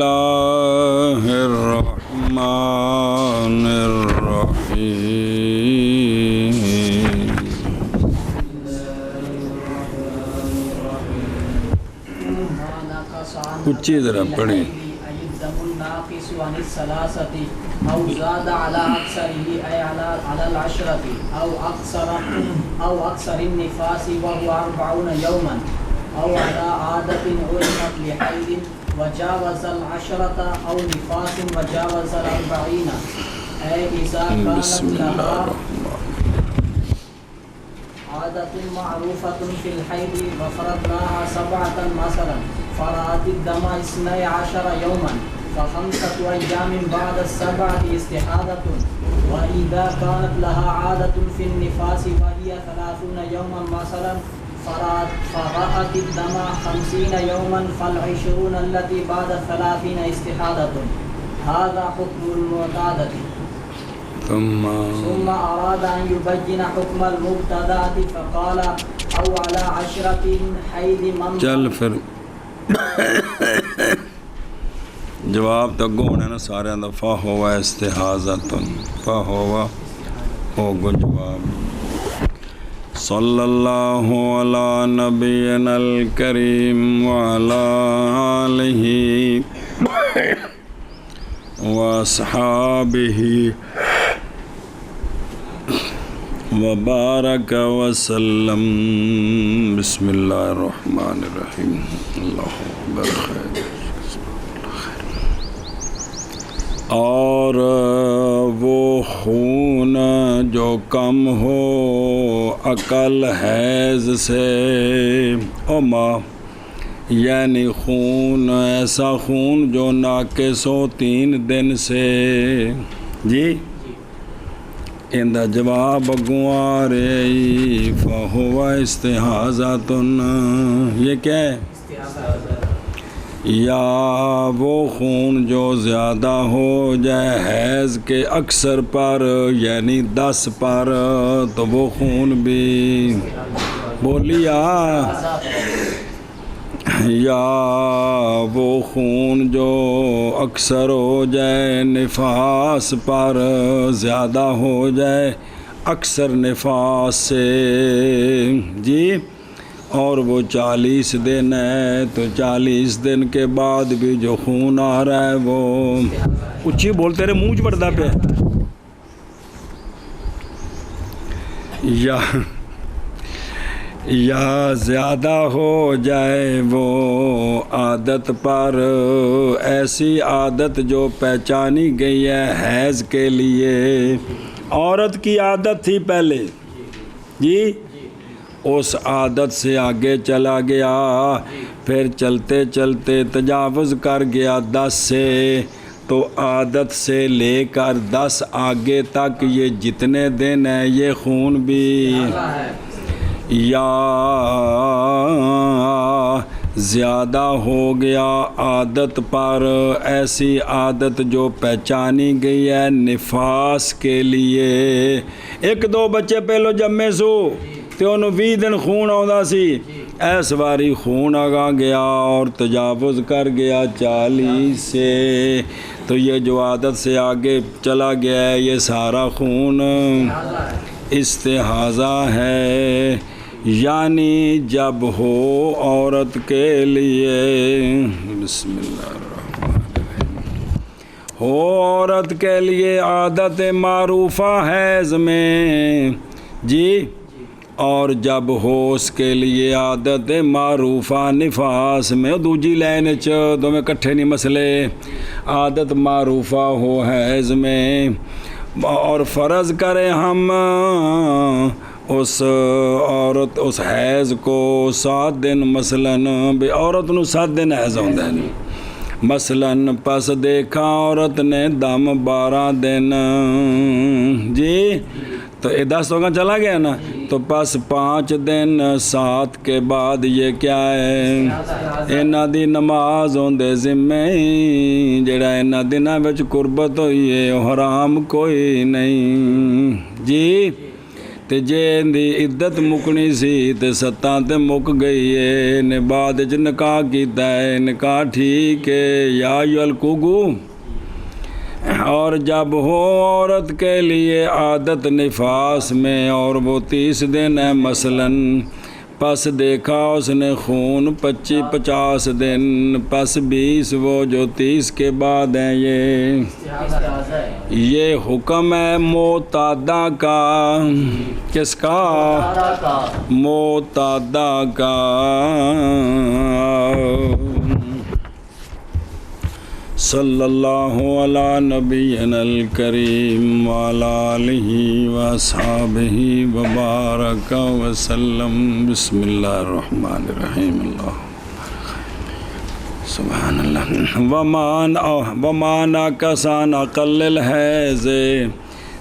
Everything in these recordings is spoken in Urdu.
اللہ الرحمن الرحیم اچھی ذرا پڑھیں أو زاد على أكثره أي على العشرة أو أكثر النفاس وهو 40 يوما أو على عادة علمت لحيض وجاوز العشرة أو نفاس وجاوز 40 أي إذا كانت لها عادة معروفة في الحيض وفرضناها 7 مثلا فرأت الدم 12 يوما فخمسة أيام بعد 7 استحاضة وإذا كانت لها عادة في النفاس وهي 30 يوما مثلا فرأت الدم 50 يوما فال20 التي بعد 30 استحاضة هذا حكم المعتادة ثم أراد أن يبين حكم المبتدأة فقال أو على 10 حيض من چل پھر جواب تو اگوں ہونا نا سارے دا فَهُوَ اسْتِحَاضَةٌ فَهُوَ ہوگا جواب صلی اللہ علی نبینا الکریم وعلی آلہ واصحابہ وبارک وسلم بسم اللہ الرحمن الرحیم اللہ اکبر خیر اور وہ خون جو کم ہو عقل حیض سے او ماں یعنی خون ایسا خون جو ناقص ہو 3 دن سے جی اندہ جواب اگوں آ رہی فَهُوَ اسْتِحَاضَةٌ یہ کیا ہے یا وہ خون جو زیادہ ہو جائے حیض کے اکثر پر یعنی 10 پر تو وہ خون بھی بولیا یا وہ خون جو اکثر ہو جائے نفاس پر زیادہ ہو جائے اکثر نفاس سے جی اور وہ 40 دن ہے تو 40 دن کے بعد بھی جو خون آ رہا ہے وہ اچھی بولتے رہے منہ پڑتا پہ یا زیادہ ہو جائے وہ عادت پر ایسی عادت جو پہچانی گئی ہے حیض کے لیے عورت کی عادت تھی پہلے جی اس عادت سے آگے چلا گیا پھر چلتے چلتے تجاوز کر گیا 10 سے تو عادت سے لے کر 10 آگے تک یہ جتنے دن ہیں یہ خون بھی یا زیادہ ہو گیا عادت پر ایسی عادت جو پہچانی گئی ہے نفاس کے لیے 1-2 بچے پہلو جمے سو تے انہوں 20 دن خون آؤں سی ایس باری خون آگا گیا اور تجاوز کر گیا 40 سے تو یہ جو عادت سے آگے چلا گیا ہے یہ سارا خون استحاضہ ہے یعنی جب ہو عورت کے لیے بسم اللہ الرحمن الرحیم ہو عورت کے لیے عادت معروفہ حیض میں جی اور جب ہو اس کے لیے عادت معروفہ نفاس میں دوجی لائن دو میں کٹھے نہیں مسئلے عادت معروفہ ہو حیض میں اور فرض کریں ہم اس عورت اس حیض کو 7 دن مثلاً بھی عورت نو 7 دن حیض ہوندہ ہے مثلاً پس دیکھا عورت نے دم 12 دن جی تو 10 ہوگا چلا گیا نا تو پس 5 دن 7 کے بعد یہ کیا ہے اینا دی نماز ہوندے ذمے جڑا اینا دنہ بچ قربت ہوئی ہے حرام کوئی نہیں جی تے جے دی عدت مکنی سی تے 7 تے مک گئی ہے نے بعد وچ نکاح کیتا ہے نکاح ٹھیک ہے یا یلکوگو اور جب ہو عورت کے لیے عادت نفاس میں اور وہ 30 دن ہے مثلاً پس دیکھا اس نے خون 50 دن پس 20 وہ جو 30 کے بعد ہیں یہ حکم ہے معتادہ کا کس کا معتادہ کا صلی اللہ علی نبینا الکریم وعلی آلہ واصحابہ وبارک وسلم بسم اللہ الرحمن الرحیم اللہ سبحان اللہ ومانا کسان اقل الحیض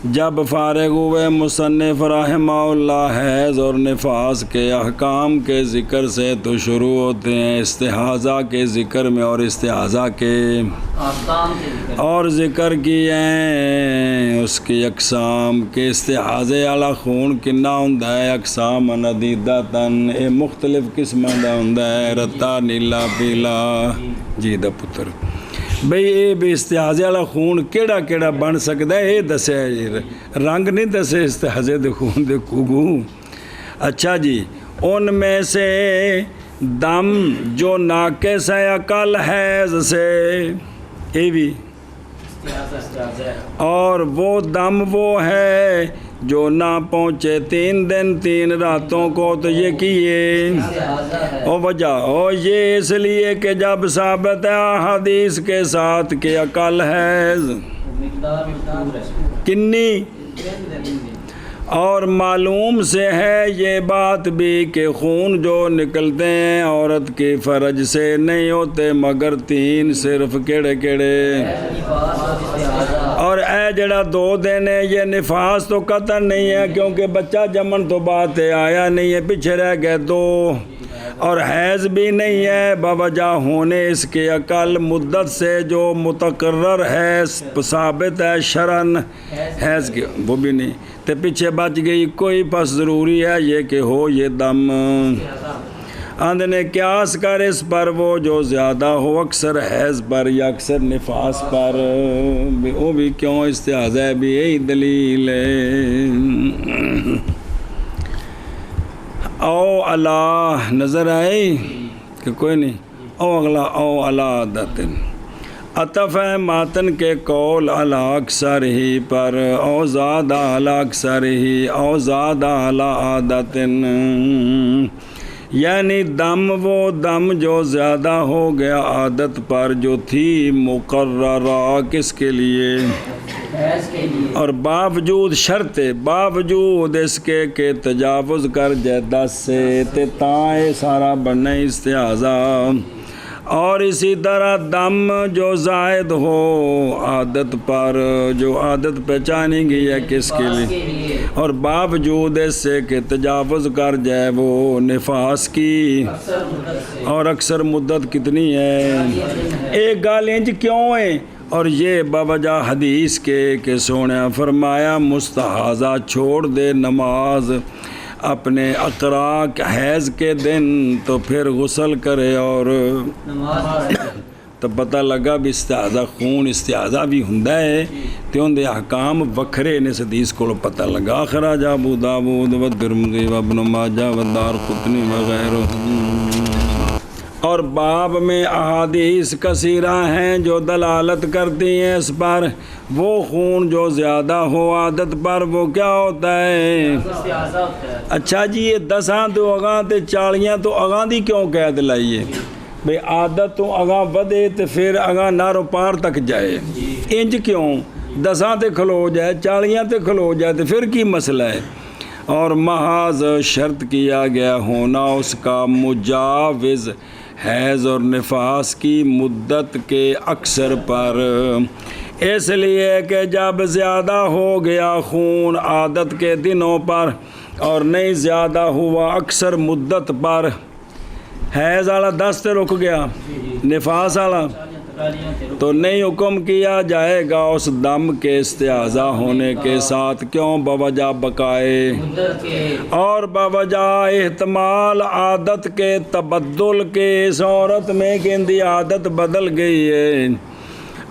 جب فارغ ہوئے مصنف رحمہ اللہ حیض اور نفاس کے احکام کے ذکر سے تو شروع ہوتے ہیں استحاضہ کے ذکر میں اور استحاضہ کے اور ذکر کیے ہیں اس کی اقسام کے استحاضے والا خون کنا ہوندا ہے اقسام ندیدہ تن اے مختلف قسماں دا ہوندا ہے رتا نیلا پیلا جی دا پتر بھئی اے بھی استحاضے والا خون کیڑا کیڑا بن سکتا ہے اے دسے رنگ نہیں دسے استحاضے دے خون دے کوگو اچھا جی ان میں سے دم جو ناقص ہے عقل حیض سے اے بھی اور وہ دم وہ ہے جو نہ پہنچے 3 دن 3 راتوں کو تو یہ کیے او وجہ او یہ اس لیے کہ جب ثابت ہے حدیث کے ساتھ کہ عقل حیض کنی اور معلوم سے ہے یہ بات بھی کہ خون جو نکلتے ہیں عورت کی فرج سے نہیں ہوتے مگر 3 صرف کیڑے کیڑے اور اے جڑا 2 دن ہے یہ نفاس تو قطع نہیں ہے کیونکہ بچہ جمن تو بات ہے آیا نہیں ہے پیچھے رہ گئے 2 اور حیض بھی نہیں ہے بوجہ ہونے اس کے عقل مدت سے جو متقرر ہے ثابت ہے شرعن حیض کی وہ بھی نہیں تے پیچھے بچ گئی کوئی پس ضروری ہے یہ کہ ہو یہ دم اندھ نے قیاس کر اس پر وہ جو زیادہ ہو اکثر حیض پر یا اکثر نفاس پر وہ بھی کیوں استحاضہ ہے بھی یہی دلیل ہے او اللہ نظر آئی کہ کوئی نہیں او اگلا او اللہ عادتن عطف ہے ماتن کے قول علی اکثر ہی پر او زادہ علی اکثر ہی او زادہ علی عادتن یعنی دم وہ دم جو زیادہ ہو گیا عادت پر جو تھی مقررہ کس کے لیے اور باوجود شرط باوجود اس کے کہ تجاوز کر جائے 10 سے تے تائیں سارا بننا استحاضہ اور اسی طرح دم جو زائد ہو عادت پر جو عادت پہچانی گئی ہے کس کے لیے اور باوجود اس سے کہ تجاوز کر جائے وہ نفاس کی اور اکثر مدت کتنی ہے ایک گال انج کیوں ہے اور یہ بوجہ حدیث کے کہ سونے فرمایا مستحاضہ چھوڑ دے نماز اپنے اقراء حیض کے دن تو پھر غسل کرے اور تو پتہ لگا بھی استحاضہ خون استحاضہ بھی ہوندا ہے تے اون دے احکام وکھرے نے حدیث کو پتہ لگا اخرج ابو داؤد و ترمذی و ابن ماجہ و دارقطنی وغیرہ اور باب میں احادیث کثیرہ ہیں جو دلالت کرتی ہیں اس پر وہ خون جو زیادہ ہو عادت پر وہ کیا ہوتا ہے اچھا جی یہ 10 تو اگاں تے 40 تو اگاں دی کیوں قید لائیے بھئی عادت تو اگاں ودے تے پھر اگاں نارو پار تک جائے انج کیوں 10 تے کھلو جائے 40 تے کھلو جائے تے پھر کی مسئلہ ہے اور محاذ شرط کیا گیا ہونا اس کا مجاوز حیض اور نفاس کی مدت کے اکثر پر اس لیے کہ جب زیادہ ہو گیا خون عادت کے دنوں پر اور نہیں زیادہ ہوا اکثر مدت پر حیض والا 10 تے رک گیا نفاس والا تو نہیں حکم کیا جائے گا اس دم کے استعاذہ ہونے کے ساتھ، کیوں؟ بوجہ بقائے اور بوجہ احتمال عادت کے تبدل کے، اس عورت میں کہ ان دی عادت بدل گئی ہے،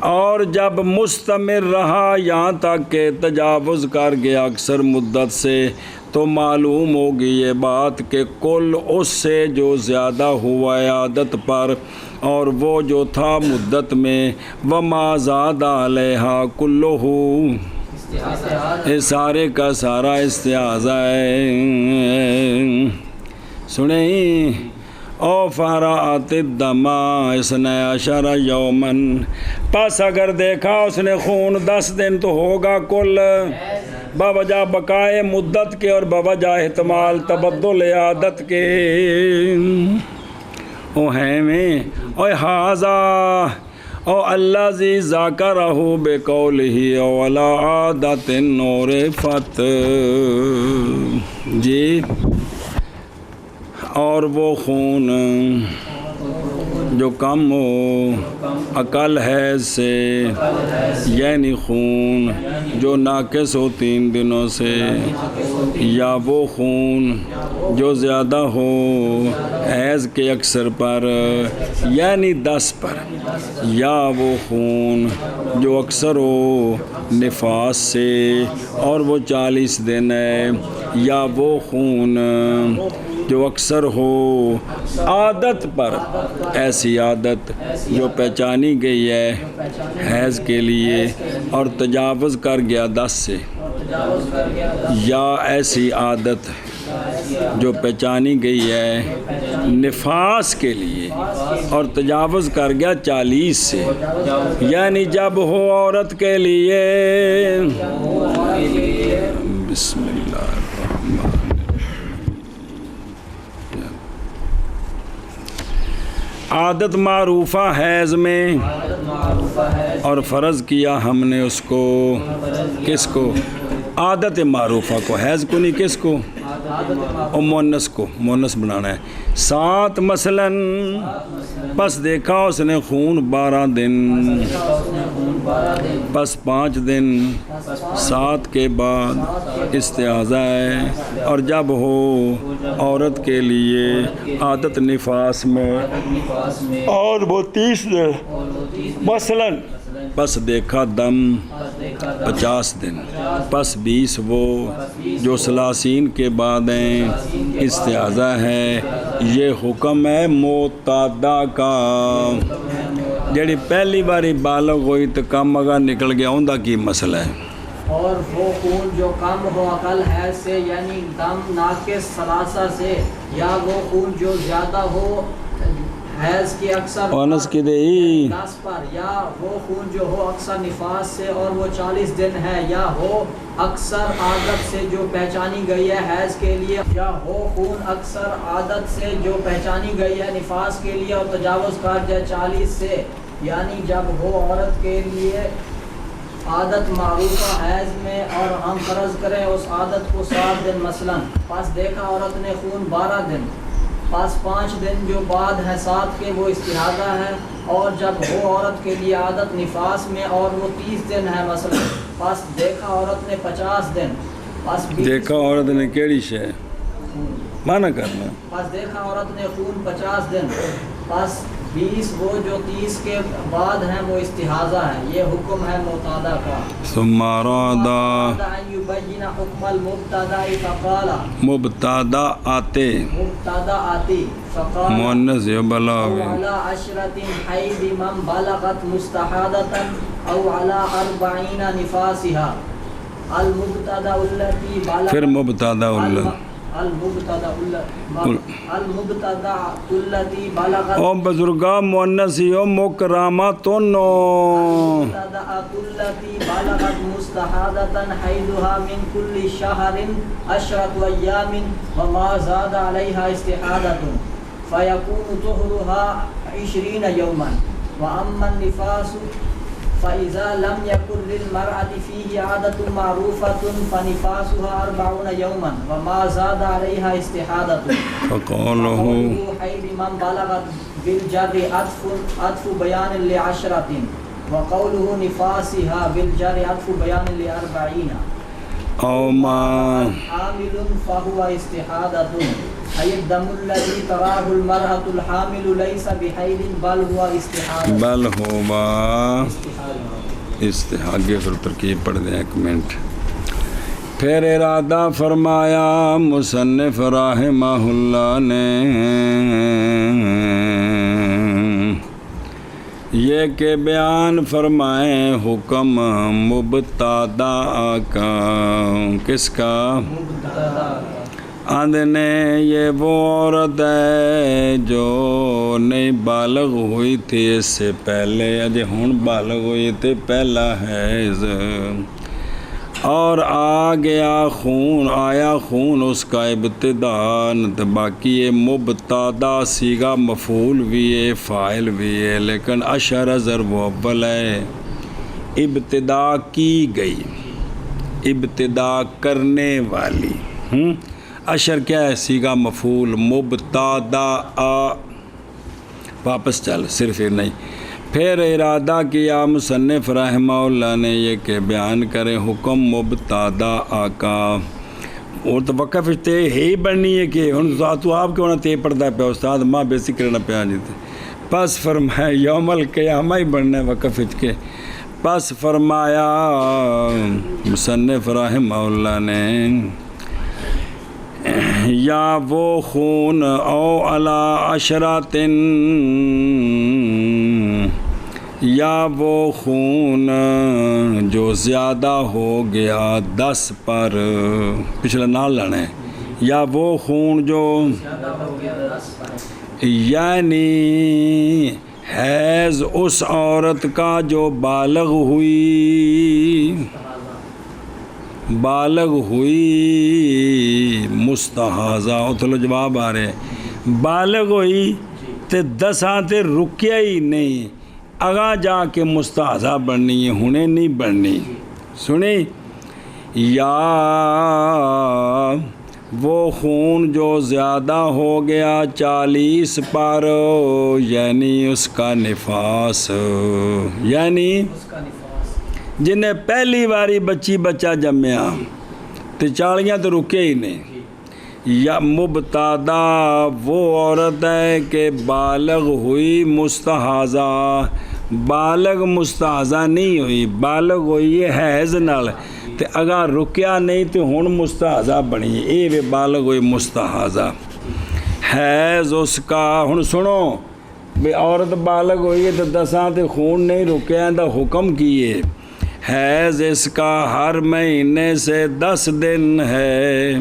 اور جب مستمر رہا یہاں تک کہ تجاوز کر گیا اکثر مدت سے، تو معلوم ہوگی یہ بات کہ کل اس سے جو زیادہ ہوا ہے عادت پر، اور وہ جو تھا مدت میں، وما زاد علیہا کلہ، یہ سارے کا سارا استعاذہ ہے۔ سنیں او فرات الدم اثنی عشر یومن، پس اگر دیکھا اس نے خون 10 دن تو ہوگا کل، بوجہ بقائے مدت کے اور بوجہ احتمال تبدل عادت کے۔ او ہے میں او حاذا او الذی ذکرہ بقولہ ولا عادت عرفت، جی، اور وہ خون جو کم ہو عقل حیض سے، یعنی خون جو ناقص ہو 3 دنوں سے، یا وہ خون جو زیادہ ہو حیض کے اکثر پر یعنی 10 پر، یا وہ خون جو اکثر ہو نفاس سے اور وہ 40 دن ہے، یا وہ خون جو اکثر ہو عادت پر، ایسی عادت جو پہچانی گئی ہے حیض کے لیے اور تجاوز کر گیا 10 سے، یا ایسی عادت جو پہچانی گئی ہے نفاس کے لیے اور تجاوز کر گیا 40 سے، یعنی جب ہو عورت کے لیے، بسم اللہ الرحمن الرحیم، عادت معروفہ حیض میں، اور فرض کیا ہم نے اس کو، کس کو؟ عادت معروفہ کو، حیض کو نہیں، کس کو؟ اور مونس کو، مونس بنانا ہے۔ 7 مثلاً، پس دیکھا اس نے خون 12 دن، پس 5 دن 7 کے بعد استعاذہ ہے، اور جب ہو عورت کے لیے عادت نفاس میں اور وہ 30 دن مثلاً، پس دیکھا دم 50 دن، پس 20 وہ جو 30 کے بعد ہیں، استعاذہ ہے۔ یہ حکم ہے معتادہ کا، جڑی پہلی باری بالغ ہوئی تو کم اگا نکل گیا، اوندا کی مسئلہ ہے؟ اور وہ خون جو کم ہو عقل حیض سے، یعنی دم ناقص 30 سے، یا وہ خون جو زیادہ ہو حیض کی اکثر 10 پر، یا وہ خون جو ہو اکثر نفاس سے اور وہ 40 دن ہے، یا ہو اکثر عادت سے جو پہچانی گئی ہے حیض کے لیے، یا ہو خون اکثر عادت سے جو پہچانی گئی ہے نفاس کے لیے اور تجاوز کر جائے 40 سے، یعنی جب ہو عورت کے لیے عادت معروفہ حیض میں، اور ہم فرض کریں اس عادت کو 7 دن مثلاً، پس دیکھا عورت نے خون 12 دن، پس 5 دن جو بعد ہے 7 کے وہ استحاضہ ہے، اور جب ہو عورت کے لیے عادت نفاس میں اور وہ 30 دن ہے مثلا، پس دیکھا عورت نے 50 دن، پس دیکھا عورت نے کیڑی شے مانا کرنا، پس دیکھا عورت نے خون 50 دن، پس 20 وہ جو 30 کے بعد ہیں وہ استحاضہ ہے۔ یہ حکم ہے معتادہ کا۔ ثم اراد ان یبین حکم المبتدأ فقال، مبتدا آتے مبتدأ آتی، فقال مؤنث یا بلاغ، على 10 حیض من بلغت مستحاضة او على 40 نفاسها، المبتدأ التي بلغت، پھر مبتدا المبتدأ التي بلغت، او بزرگا مؤنث یو مکراماتن، المبتدأ التي بلغت مستحاضة حيضها من كل شهر 10 أيام وما زاد عليها استحاضة فيكون طهرها 20 يوما، وأما النفاس فإذا لم يكن للمرأة فيه عادة معروفة فنفاسها 40 يوما وما زاد عليها استحاضة. فقوله حيض من بلغت بالجر عطف بيان ل10 وقوله نفاسها بالجر عطف بيان ل40 او ما حامل فهو استحاضة. أي الدم الذي تراه المرأة الحامل ليس بحيض بل هو استحاضة. بل ہوا آگے پھر ترکیب پڑھ دیں 1 منٹ. پھر ارادہ فرمایا مصنف رحمہ اللہ نے یہ کہ بیان فرمائیں حکم مبتدا کا. کس کا؟ آندنے یہ وہ عورت ہے جو نہیں بالغ ہوئی تھی اس سے پہلے، اجے ہون بالغ ہوئی تھی پہلا حیض، اور آیا خون اس کا ابتداءً، تو باقی یہ مبتدا صیغہ مفعول بھی ہے فاعل بھی ہے، لیکن اشہر ضرب اول ہے، ابتدا کی گئی، ابتدا کرنے والی. اشر کیا ہے؟ صیغہ مفعول مبتدا. واپس چل صرف یہ نہیں. پھر ارادہ کیا مصنف رحمہ اللہ نے یہ کہ بیان کرے حکم مبتدا کا. اور تو وقف تے ہی بننی ہے کہ ہن تو آپ کیوں نہ تے پڑھتا پیا استاد ماں بیسی کرنا پیا جیتے. پس فرمایا یوم القیامہ ہی بننا ہے وقف کے. پس فرمایا مصنف رحمہ اللہ نے یا وہ خون او علی عشراتن، یا وہ خون جو زیادہ ہو گیا 10 پر، پچھلا نال لانا ہے، یا وہ خون جو یعنی حیض اس عورت کا جو بالغ ہوئی مستحاضہ. اتلو جواب آ رہے بالغ ہوئی تے 10 تے رکیا ہی نہیں، اگاں جا کے مستحاضہ بننی ہے، ہنے نہیں بننی. سنی یا وہ خون جو زیادہ ہو گیا 40 پر، یعنی اس کا نفاس، یعنی جنہیں پہلی باری بچہ جمیا تو 40 تو رکے ہی نہیں. یا مبتدا وہ عورت ہے کہ بالغ ہوئی مستحاضہ، بالغ مستحاضہ نہیں ہوئی، بالغ ہوئی ہے حیض نال تے اگاں رکیا نہیں تو ہن مستحاضہ بنی، اے وے بالغ ہوئی مستحاضہ. حیض اس کا ہن سنو بھی عورت بالغ ہوئی ہے تو 10 تے خون نہیں رکیا دا حکم کیے. حیض اس کا ہر مہینے سے 10 دن ہے،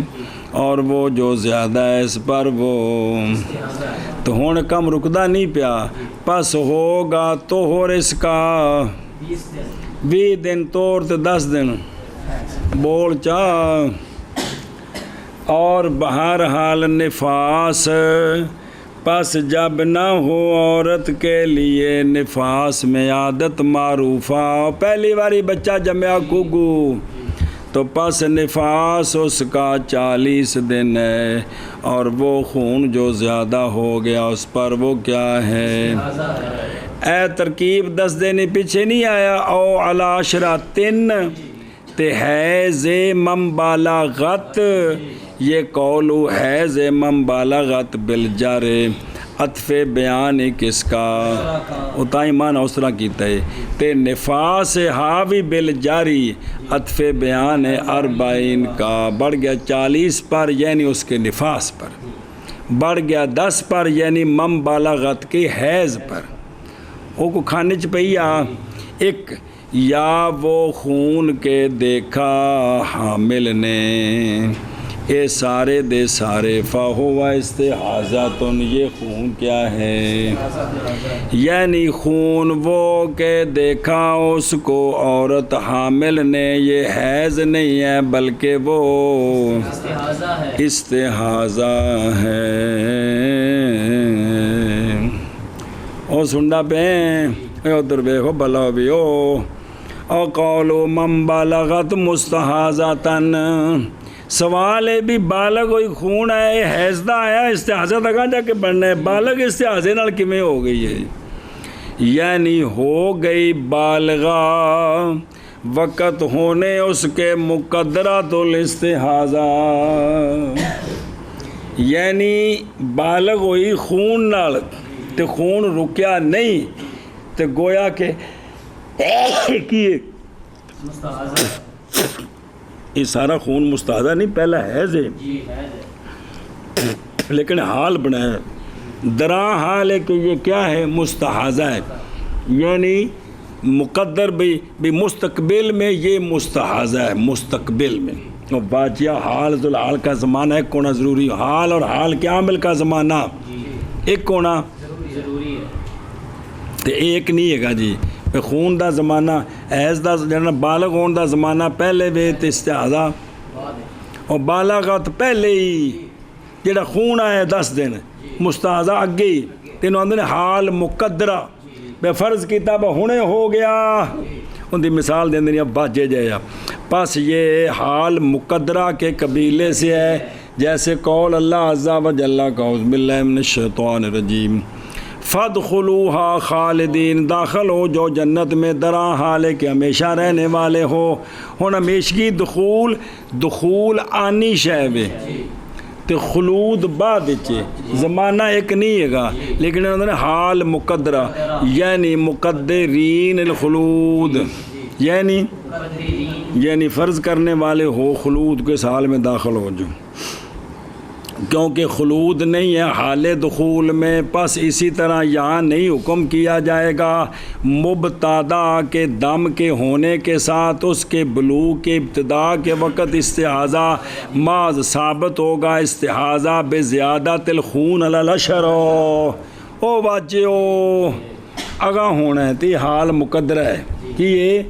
اور وہ جو زیادہ ہے اس پر وہ تو ہون کم رکدا نہیں پیا. پس ہوگا توہر اس کا 20 دن، توڑ تے 10 دن بول چاہ. اور بہرحال نفاس، پس جب نہ ہو عورت کے لیے نفاس میں عادت معروفہ، پہلی باری بچہ جمیا گگو تو پس نفاس اس کا 40 دن ہے، اور وہ خون جو زیادہ ہو گیا اس پر وہ کیا ہے؟ اے ترکیب 10 دن پیچھے نہیں آیا. او علی عشراتن تے حیض من بالغت، یہ قولو حیض من بالغت بالجر، عطف بیان کس کا اتائی مان اسرا کیتا ہے. تے نفاس حاوی بالجاری، عطف بیان 40 کا، بڑھ گیا 40 پر یعنی اس کے نفاس پر، بڑھ گیا 10 پر یعنی من بالغت کی حیض پر. او کو کھانے چ پہیا ایک یا وہ خون کے دیکھا حامل نے، اے سارے دے سارے فہو استحاضۃ، یہ خون کیا ہے؟ یعنی خون وہ کہ دیکھا اس کو عورت حامل نے، یہ حیض نہیں ہے بلکہ وہ استحاضہ ہے. او سنڈا پہ ادھر بیکھو بلا بھی او اور قولو من بالغت مستحاضاتن سوال ہے بھی بالغ ہوئی خون ہے حیض دا آیا استحاضہ تک جا کے بڑھنا ہے بالغ استحاضے نال کیویں ہو گئی ہے یعنی ہو گئی بالغہ وقت ہونے اس کے مقدرات الاستحاضہ یعنی بالغ ہوئی خون نال تے خون رکیا نہیں تے گویا کہ کیے یہ سارا خون مستحاضہ نہیں پہلا حیض ہے لیکن حال بنایا دراں حال ہے کہ یہ کیا ہے مستحاضہ ہے یعنی مقدر بھی مستقبل میں یہ مستحاضہ ہے مستقبل میں اور باقیہ حال ذو الحال کا زمانہ ایک ہونا ضروری حال اور حال کے عامل کا زمانہ ایک ہونا ضروری ہے تو ایک نہیں ہے گا جی خون دا زمانہ حیض دا جڑا بالغ ہون دا زمانہ پہلے وے تے استحاضہ اور بالغت پہلے ہی جڑا خون آیا 10 دن مستحاضہ اگے ہی تینوں آندے نے حال مقدرہ بے فرض کتاب ہونے ہو گیا ان دی مثال دیں دیں اب باجے جایا پس یہ حال مقدرہ کے قبیلے سے ہے جیسے قول اللہ عز و جل اعوذ باللہ من الشیطان الرجیم فادخلوها خالدین داخل ہو جو جنت میں دراں حال ہے کہ ہمیشہ رہنے والے ہو ہن ہمیشگی دخول آنی شے وے تے خلود بعد چے زمانہ ایک نہیں ہے گا لیکن انہوں نے حال مقدرہ یعنی مقدرین الخلود یعنی فرض کرنے والے ہو خلود کے حال میں داخل ہو جو کیونکہ خلود نہیں ہے حال دخول میں پس اسی طرح یہاں نہیں حکم کیا جائے گا مبتدا کے دم کے ہونے کے ساتھ اس کے بلوغ کے ابتدا کے وقت استحاضہ ماذ ثابت ہوگا استحاضہ بے زیادہ الخون علی الاشر او باچیو اگاں ہونا ہے تی حال مقدرہ ہے کہ یہ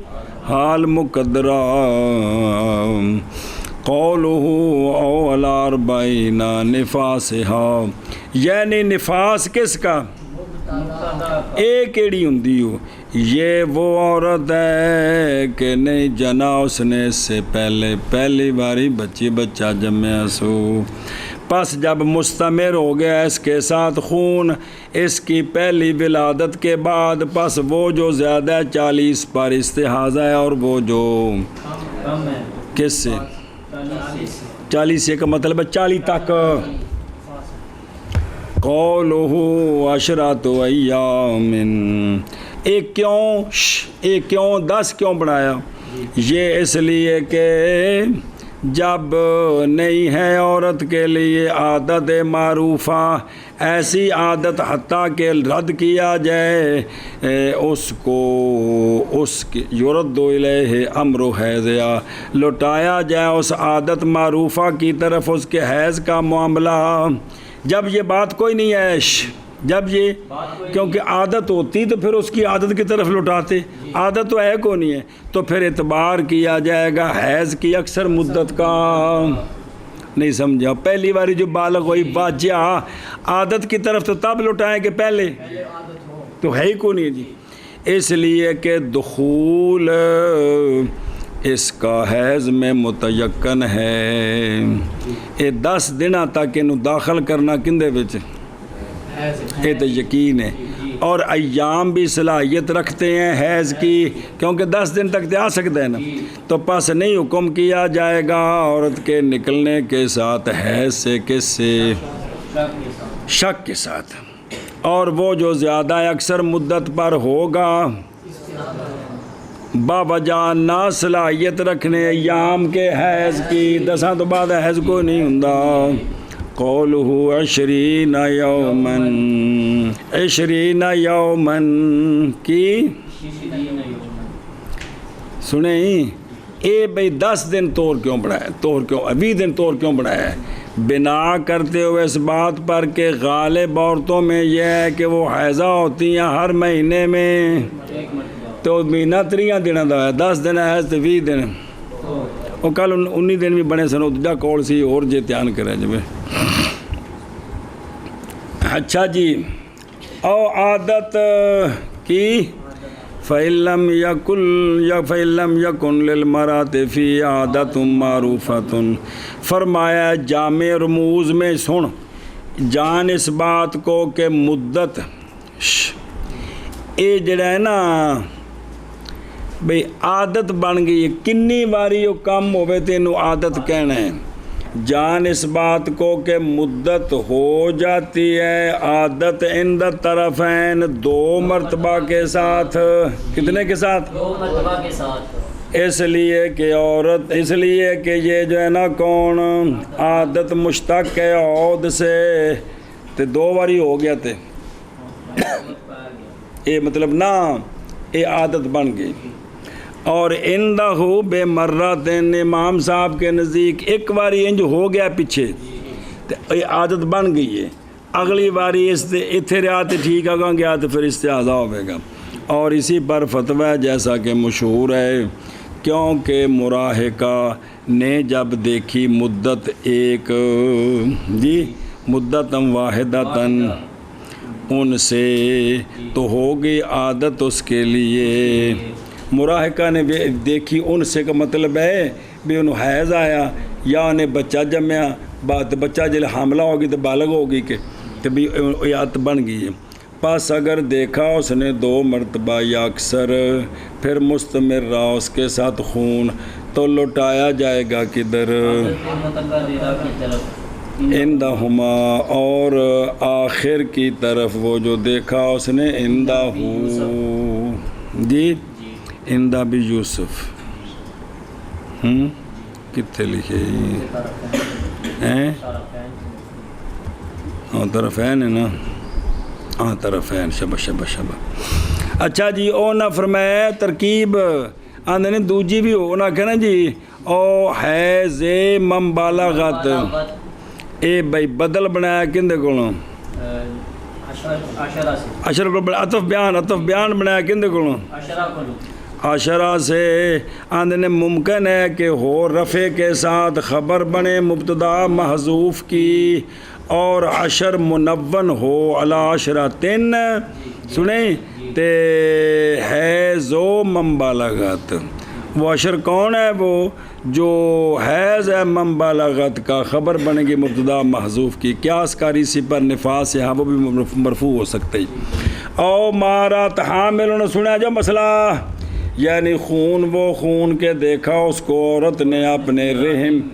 حال مقدرہ قولہ او علی اربعین نفاسہا یعنی نفاس کس کا ایک ایڑی ہوندی ہو یہ وہ عورت ہے کہ نہیں جنا اس نے اس سے پہلی باری بچہ جمع سو پس جب مستمر ہو گیا اس کے ساتھ خون اس کی پہلی ولادت کے بعد پس وہ جو زیادہ 40 پر استحاضہ ہے اور وہ جو کس سے 40 سے کا مطلب 40 تک قولہ عشرۃ ایام ایک کیوں 10 کیوں بنایا یہ اس لیے کہ جب نہیں ہے عورت کے لیے عادت معروفہ ایسی عادت حتیٰ کہ رد کیا جائے اس کی یرد الیہ امر حیض لوٹایا جائے اس عادت معروفہ کی طرف اس کے حیض کا معاملہ جب یہ بات کوئی نہیں ہے جب یہ کیونکہ عادت ہوتی تو پھر اس کی عادت کی طرف لوٹاتے عادت تو ہے کو نہیں ہے تو پھر اعتبار کیا جائے گا حیض کی اکثر مدت کا نہیں سمجھا پہلی باری جو بالغ ہوئی باجیا عادت کی طرف تو تب لوٹائیں کہ پہلے تو ہے ہی کو نہیں جی اس لیے کہ دخول اس کا حیض میں متیقن ہے یہ 10 دنوں تک انہوں داخل کرنا کندے وچ یہ تو یقین ہے اور ایام بھی صلاحیت رکھتے ہیں حیض کی کیونکہ 10 دن تک تو آ سکتا ہے نا تو پس نہیں حکم کیا جائے گا عورت کے نکلنے کے ساتھ حیض سے کس سے شک کے ساتھ اور وہ جو زیادہ اکثر مدت پر ہوگا باوجہ نا صلاحیت رکھنے ایام کے حیض کی 10 تو بعد حیض کو نہیں ہوندا قولہ 20 یومن کی سنیں اے بھئی 10 دن طور کیوں بڑھایا 20 دن طور کیوں بڑھایا ہے بنا کرتے ہوئے اس بات پر کہ غالب عورتوں میں یہ ہے کہ وہ حیضہ ہوتی ہیں ہر مہینے میں تو مہینہ 3 دن دا ہے 10 دن ہے تو 20 دن وہ کل 19 دن بھی بنے سنو دوجا کول سی اور جے دھیان کرے جب اچھا جی او عادت کی فَإِلَّمْ يَكُنْ لِلْمَرَأَةِ فِي عَادَةٌ مَعْرُوفَةٌ فرمایا جامع رموز میں سن جان اس بات کو کہ مدت یہ جڑا ہے نا بھئی عادت بن گئی ہے کنی باری وہ کم ہوئے تینوں عادت کہنا ہے جان اس بات کو کہ مدت ہو جاتی ہے عادت عند طرفین دو مرتبہ کے ساتھ کتنے کے ساتھ 2 مرتبہ کے ساتھ اس لیے کہ عورت اس لیے کہ یہ جو ہے نا کون عادت مشتق ہے عود سے تے 2 باری ہو گیا تے یہ مطلب نا یہ عادت بن گئی اور اندہ بے مرہ دین امام صاحب کے نزدیک ایک باری انج ہو گیا پیچھے تو یہ عادت بن گئی ہے اگلی باری اتھے رہا تو ٹھیک آگاں گیا تو پھر استعاذہ ہوئے گا اور اسی پر فتویٰ جیسا کہ مشہور ہے کیونکہ مراہقہ نے جب دیکھی مدت ایک جی مدتاً واحدتاً ان سے تو ہوگی عادت اس کے لیے مراہقہ نے دیکھی ان سے کا مطلب ہے بھی انہوں حیض آیا یا انہیں بچہ جمیا بچہ جلے حاملہ ہوگی تو بالغ ہوگی کہ بھی عادت بن گئی ہے پس اگر دیکھا اس نے 2 مرتبہ یا اکثر پھر مستمر رہا اس کے ساتھ خون تو لوٹایا جائے گا کدھر اندہما اور آخر کی طرف وہ جو دیکھا اس نے اندہو جی اندہ بھی یوسف کتنے لکھے ہیں طرفین ہے نا طرفین شبہ اچھا جی او نہ فرمائے ترکیب آندھے نے دوجی بھی ہو نہ کہنا جی او حیض ممبالغت اے بھائی بدل بنایا کندے کولوں عشرہ کو عطف بیان بنایا کندے کولوں عشرہ سے آندھنے ممکن ہے کہ ہو رفع کے ساتھ خبر بنے مبتدا محذوف کی اور عشر منون ہو علی عشرتن سنیں تے حیض و ممبالغت وہ عشر کون ہے وہ جو حیض ہے ممبالغت کا خبر بنے گی مبتدا محذوف کی قیاس کاری سی پر نفاس ہے ہاں وہ بھی مرفوع ہو سکتے او مارا تحامل نے سنا جو مسئلہ یعنی خون کے دیکھا اس کو عورت نے اپنے رحم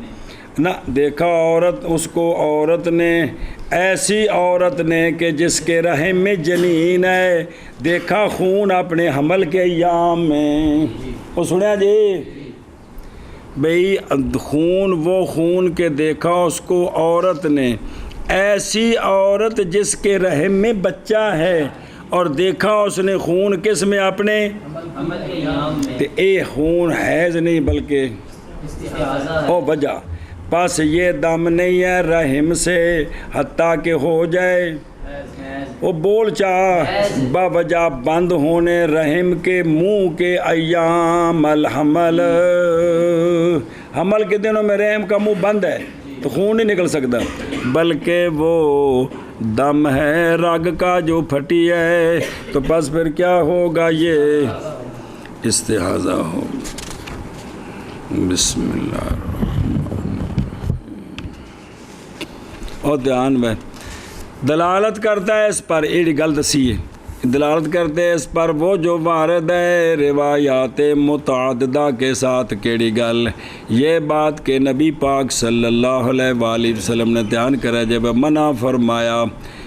نہ دیکھا عورت نے ایسی عورت نے کہ جس کے رحم میں جنین ہے دیکھا خون اپنے حمل کے ایام میں وہ سنیا جی بھئی خون کے دیکھا اس کو عورت نے ایسی عورت جس کے رحم میں بچہ ہے اور دیکھا اس نے خون کس میں اپنے تو اے خون حیض نہیں بلکہ او وجہ پس یہ دم نہیں ہے رحم سے حتیٰ کہ ہو جائے وہ بول چاہ باوجہ بند ہونے رحم کے منہ کے ایام الحمل حمل کے دنوں میں رحم کا منہ بند ہے تو خون نہیں نکل سکتا بلکہ وہ دم ہے رگ کا جو پھٹی ہے تو پس پھر کیا ہوگا یہ استحاضہ ہو بسم اللہ اور دھیان میں دلالت کرتا ہے اس پر ایڈی گل دسی ہے دلالت کرتے ہیں اس پر وہ جو وارد ہے روایات متعددہ کے ساتھ کیڑی گل یہ بات کہ نبی پاک صلی اللہ علیہ وآلہ وسلم نے دھیان کرا جب منع فرمایا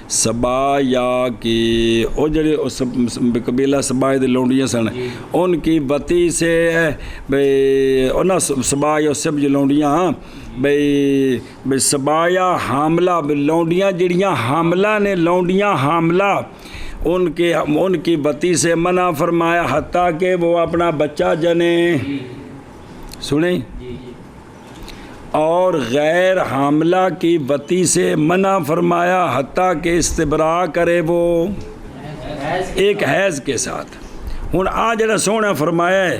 سبایا کی وہ جڑے قبیلہ سبایا دے لونڈیاں سن ان کی وتی سے بھئی انہاں سبایا سب جو لونڈیاں بھئی سبایا حاملہ لونڈیاں جڑیاں حاملہ نے لونڈیاں حاملہ ان کی وتی سے منع فرمایا حتیٰ کہ وہ اپنا بچہ جنے سنیں اور غیر حاملہ کی وتی سے منع فرمایا حتیٰ کہ استبراء کرے وہ ایک حیض کے ساتھ ہن آ جڑا سونا فرمایا ہے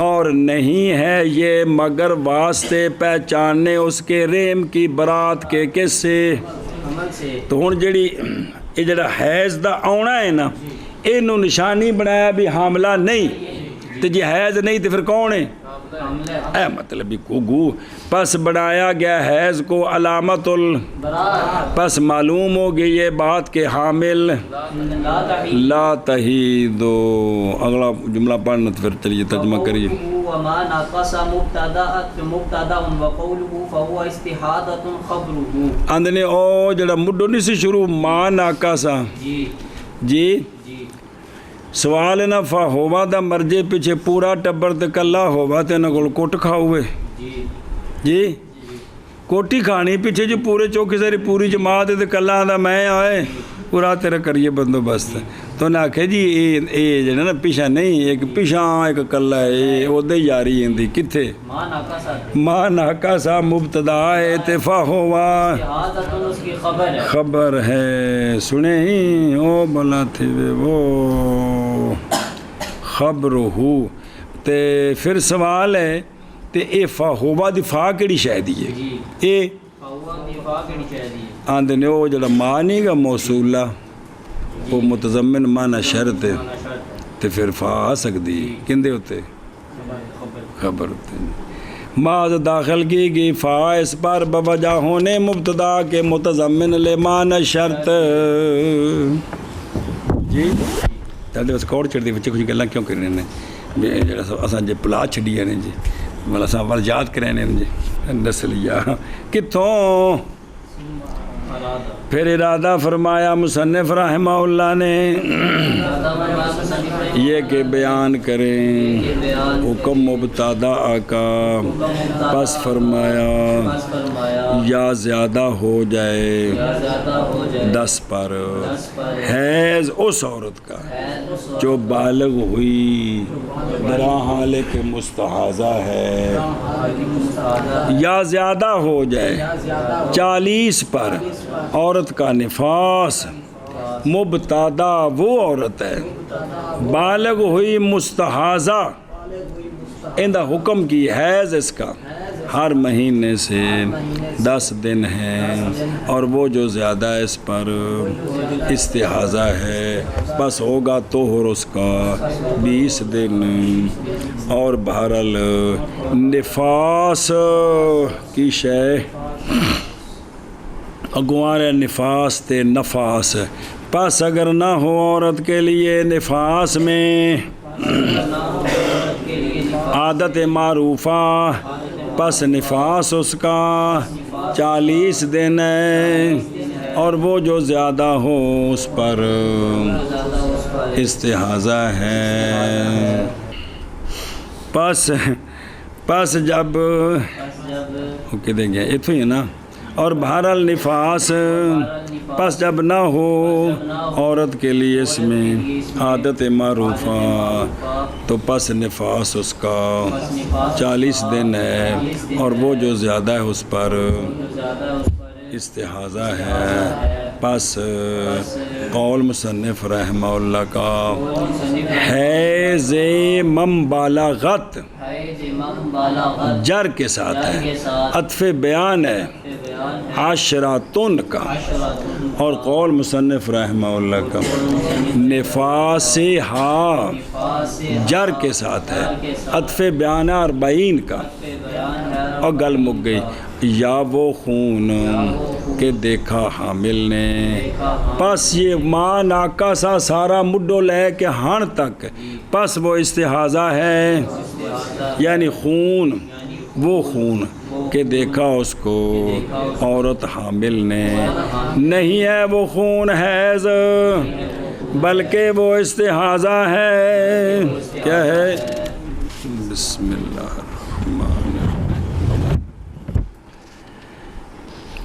اور نہیں ہے یہ مگر واسطے پہچاننے اس کے رحم کی برات کے کس سے تو ہن جڑی یہ جڑا حیض دا آنا ہے نا ਇਹਨੂੰ ਨਿਸ਼ਾਨੀ ਬਣਾਇਆ ਵੀ ਹਾਮਲਾ ਨਹੀਂ, ਤੇ ਜੇ ਹੈਜ਼ ਨਹੀਂ ਤੇ ਫਿਰ ਕੌਣ ਹੈ? اے مطلب گو پس بنایا گیا حیض کو علامت پس معلوم ہو گئی یہ بات کہ حامل لا تحیدو. اگلا جملہ پڑھنا تو پھر چلیے ترجمہ کریے. وما ناقص مبتدا وقوله فهو استحاضة خبره. اندنے او جڑا مڈو نہیں سی شروع ما ناقصا جی سوال نہ فا ہوا دا مرجے پیچھے پورا ٹبر تے کلا ہوا تے نہ کول کوٹ کھاؤے جی کوٹی کھانی پیچھے جو پورے چوکی ساری پوری جماعت تے کلا دا میں آئے پورا تیرا کریے بندوبست. تو نہ آکھے جی اے جڑا نا پیچھا نہیں ایک پیچھا ایک کلا ہے اودے یاری ہندی کتھے ما ناقصا مبتدا ہے تے فا ہوا خبر ہے. سنے ہی او بلا تھے وہ خبر ہو تے پھر سوال ہے تے اے فا ہوا دی فا کیڑی شے دی ہے؟ اے آندے نے او جڑا معنی گا موصولہ وہ متضمن معنی شرط ہے تے پھر فا آ سکتی کندے ہوتے خبر ہوتے. ماذ داخل کی گئی فا اس پر بوجہ ہونے مبتدا کے متضمن لے معنی شرط جی. تاڈے بس کوڑ چڑھ دی بچے کچھ گلاں کیوں کرنے نے جڑا اساں جے پلا چھڈیاں نے جی مطلب اساں ول یاد کرنے نے جی نسلیہ کتھوں. پھر ارادہ فرمایا مصنف رحمہ اللہ نے یہ کہ بیان کریں حکم مبتدا کا پس فرمایا یا زیادہ ہو جائے 10 پر حیض اس عورت کا جو بالغ ہوئی درا حال کہ مستحاضہ ہے یا زیادہ ہو جائے 40 پر عورت کا نفاس مبتدا وہ عورت ہے بالغ ہوئی مستحاضہ اندہ حکم کی حیض اس کا ہر مہینے سے 10 دن ہیں اور وہ جو زیادہ اس پر استحاضہ ہے بس ہوگا طہر اس کا 20 دن. اور بہرحال نفاس کی شے اگوار نفاس تے نفاس پس اگر نہ ہو عورت کے لیے نفاس میں عادت معروفہ پس نفاس اس کا 40 دن ہے اور وہ جو زیادہ ہو اس پر استحاضہ ہے. پس جب اوکے دیں گے اتو ہی نا. اور بہرحال نفاس پس جب نہ ہو عورت کے لیے اس میں عادت معروفہ تو پس نفاس اس کا 40 دن ہے اور وہ جو زیادہ ہے اس پر استحاضہ ہے. پس قول مصنف رحمہ اللہ کا حیض من بالغت جر کے ساتھ ہے عطف بیان ہے عشراتن کا. اور قول مصنف رحمہ اللہ کا نفاس ہا جر کے ساتھ ہے عطف بیان 40 کا. اور گل مک گئی یا وہ خون کہ دیکھا حامل نے پس یہ ماں ناکا سا سارا مڈو لے کے ہن تک پس وہ استحاضہ ہے یعنی خون وہ خون کہ دیکھا اس کو عورت حامل نے نہیں ہے وہ خون حیض بلکہ وہ استحاضہ ہے. کیا ہے؟ بسم اللہ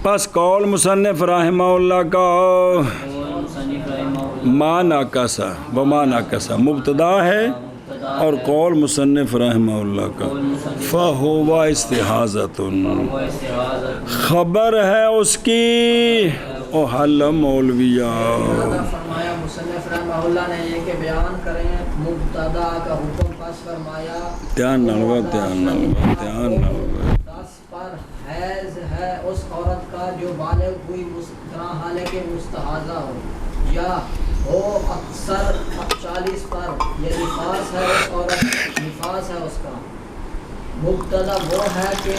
پس قول مصنف رحمہ اللہ کا ما ناقصا و ما ناقصا مبتدا ہے اور قول مصنف رحمہ اللہ کا فہو استحاضۃ خبر ہے اس کی او حل مولویہ. فرمایا مصنف رحمہ اللہ نے یہ کہ بیان کریں مبتدا کا حکم پس فرمایا دھیان نہ 10 پر حیض ہے اس عورت کا جو بالغ ہوئی حال کہ مستحاضہ ہو یا ہو اکثر 40 پر، یہ نفاس ہے اس عورت، نفاس ہے اس کا۔ مبتدا وہ ہے کہ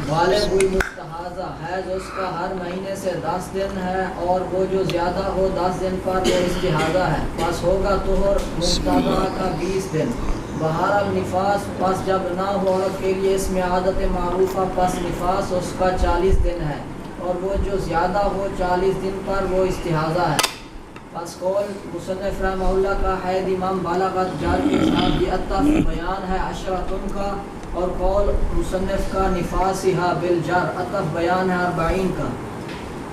بالغ ہوئی مستحاضہ، حیض اس کا ہر مہینے سے 10 دن ہے، اور وہ جو زیادہ ہو 10 دن پر وہ استحاضہ ہے، پس ہوگا طہر مبتدا کا 20 دن۔ بہرحال نفاس پس جب نہ ہو عورت کے لیے اس میں عادت معروفہ، پس نفاس اس کا 40 دن ہے، اور وہ جو زیادہ ہو 40 دن پر وہ استحاضہ ہے۔ پس قول مصنف رحمہ اللہ کا حید امام بالغت جار کے ساتھ یہ عطف بیان ہے عشرتن کا، اور قول مصنف کا نفاسہا بالجر عطف بیان ہے 40 کا۔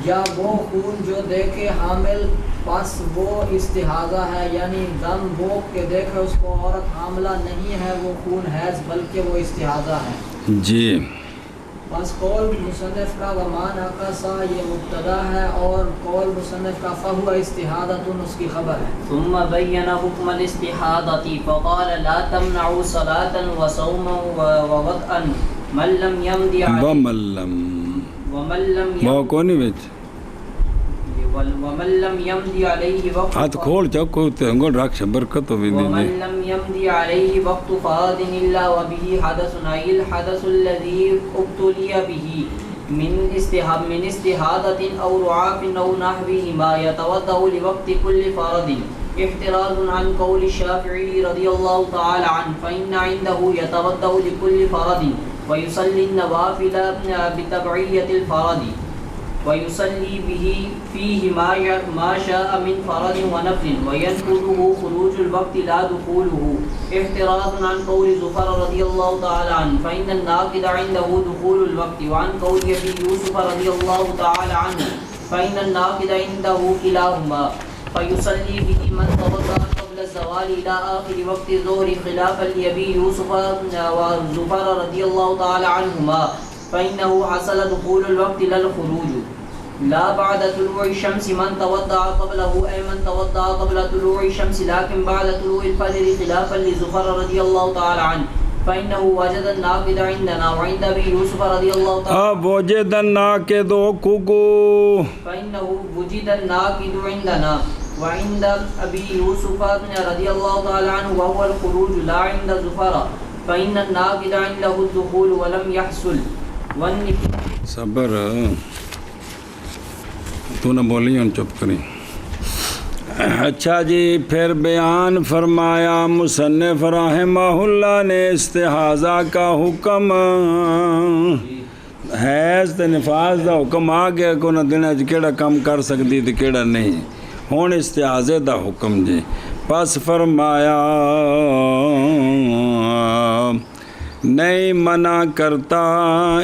یا وہ خون جو دیکھے حامل پس وہ استحاضہ ہے، یعنی دم بوک کے دیکھے اس کو عورت حاملہ نہیں ہے، وہ خون حیض بلکہ وہ استحاضہ ہے جی۔ بس قول مصنف کا ومان عقصا یہ مبتدا ہے، اور قول مصنف کا فہو استحاضۃ اس کی خبر ہے۔ ثم بین حکم الاستحاضۃ فقال لا تمنعوا صلاة وصوما ووضعا من لم يمض ومن لم يمض عليه وقت ہاتھ کھول چکو انگل رکھ برکت ہوئی ومن لم يمض عليه وقت فرض الا وبه حدث اي الحدث الذي ابتلي به من استحاضة او رعاف او نحوهما يتوضا لوقت كل فرض احتراز عن قول الشافعي رضي الله تعالى عنه فإن عنده يتوضا لكل فرض ويصلي النوافل بتبعية الفرض ويصلي به فيه ما شاء من فرض ونفل وينقضه خروج الوقت لا دخوله احتراز عن قول زفر رضي الله تعالى عنه فإن الناقض عنده دخول الوقت وعن قول أبي يوسف رضي الله تعالى عنه فإن الناقض عنده كلاهما فيصلي به من توضأ قبل الزوال إلى آخر وقت الظهر خلافا لأبي يوسف وزفر رضي الله تعالى عنهما فإنه حصل دخول الوقت لا الخروج لا بعد طلوع الشمس من توضأ قبله أي من توضأ قبل طلوع الشمس لكن بعد طلوع الفجر خلافا لزفر رضي الله تعالى عنه فإنه وجد الناقض عندنا وعند أبي يوسف رضي الله تعالى وجد الناقض فإنه وجد الناقض عندنا وعند أبي يوسف رضي الله تعالى عنه وهو الخروج لا عند زفر فإن الناقض عنده الدخول ولم يحصل صبر تو نہ بولی ان چپ کریں۔ اچھا جی، پھر بیان فرمایا مصنف رحمہ اللہ نے استحاضہ کا حکم، حیض تے نفاس دا حکم آ گیا کو نہ دن اج کیڑا کم کر سکتی تے کیڑا نہیں، ہون استحاضے دا حکم جی۔ پس فرمایا نہیں منع کرتا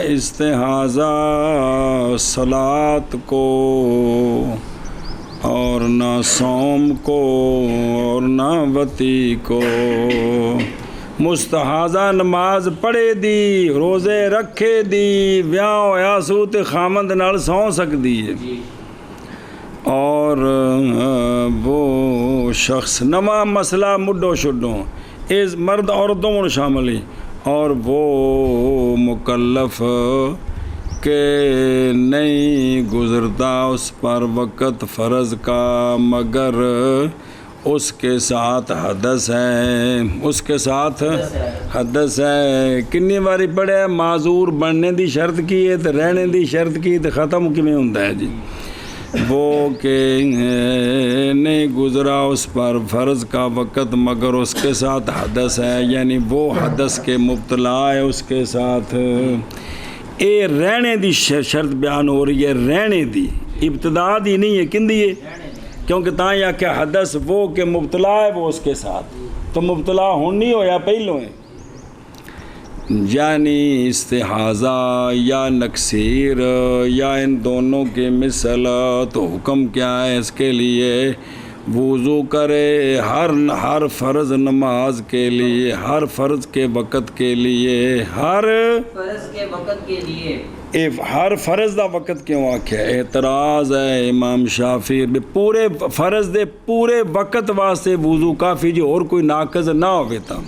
استحاضہ صلاۃ کو اور نہ صوم کو اور نہ وطی کو۔ مستحاضہ نماز پڑھے دی، روزے رکھے دی، ویاہ ہویا سو تے خامند نال سو سکدی ہے، اور وہ شخص نواں مسئلہ مڈو شڈو اس مرد عورتوں میں شامل ہی، اور وہ مکلف کہ نہیں گزرتا اس پر وقت فرض کا مگر اس کے ساتھ حدث ہے، اس کے ساتھ حدث ہے۔ کنی باری پڑھے معذور بننے دی شرط کی ہے تو رہنے دی شرط کی تو ختم کیویں ہوندا ہے جی؟ وہ کہ نہیں گزرا اس پر فرض کا وقت مگر اس کے ساتھ حدث ہے، یعنی وہ حدث کے مبتلا ہے اس کے ساتھ۔ اے رہنے دی شرط بیان ہو رہی ہے، رہنے دی، ابتدا دی نہیں ہے، کن دی ہے؟ کیونکہ تاں یا کہ حدث وہ کہ مبتلا ہے وہ اس کے ساتھ، تو مبتلا ہون نہیں ہویا پہلوں ہے، یعنی استحاضہ یا نکسیر یا ان دونوں کے مثل۔ تو حکم کیا ہے اس کے لیے؟ وضو کرے ہر فرض نماز کے لیے، ہر فرض کے وقت کے لیے، ہر فرض کے وقت کے لیے۔ ہر فرض دا وقت کیوں آکھیا؟ اعتراض ہے امام شافعی پورے فرض دے پورے وقت واسطے وضو کافی جو اور کوئی ناقض نہ ہوئے تا،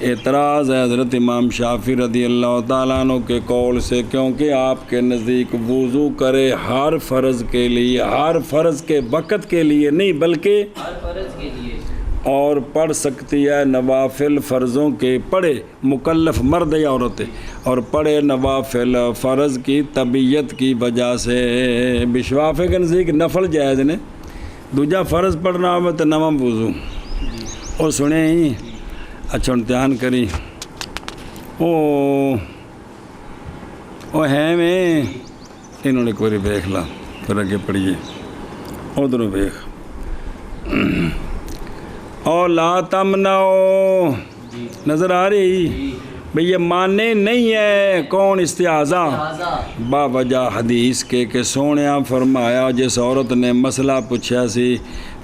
اعتراض ہے حضرت امام شافعی رضی اللہ تعالیٰ عنہ کے قول سے، کیونکہ آپ کے نزدیک وضو کرے ہر فرض کے لیے، ہر فرض کے وقت کے لیے نہیں بلکہ ہر فرض کے لیے، اور پڑھ سکتی ہے نوافل فرضوں کے، پڑھے مکلف مرد یا عورت اور پڑھے نوافل فرض کی طبیعت کی وجہ سے۔ بشوافے کے نزدیک نفل جائز نے، دوجا فرض پڑھنا ہو تو نواں وضو اور سنے ہی اچھا امتحان کری او ہے میں انہوں نے ایک باری دیکھ لا پھر اگے پڑھیے ادھر دیکھ او لا تمنعو نظر آ رہی بھئی یہ مانے نہیں ہے کون استعاذہ با وجہ حدیث کے کہ سونیا فرمایا جس عورت نے مسئلہ پوچھا سی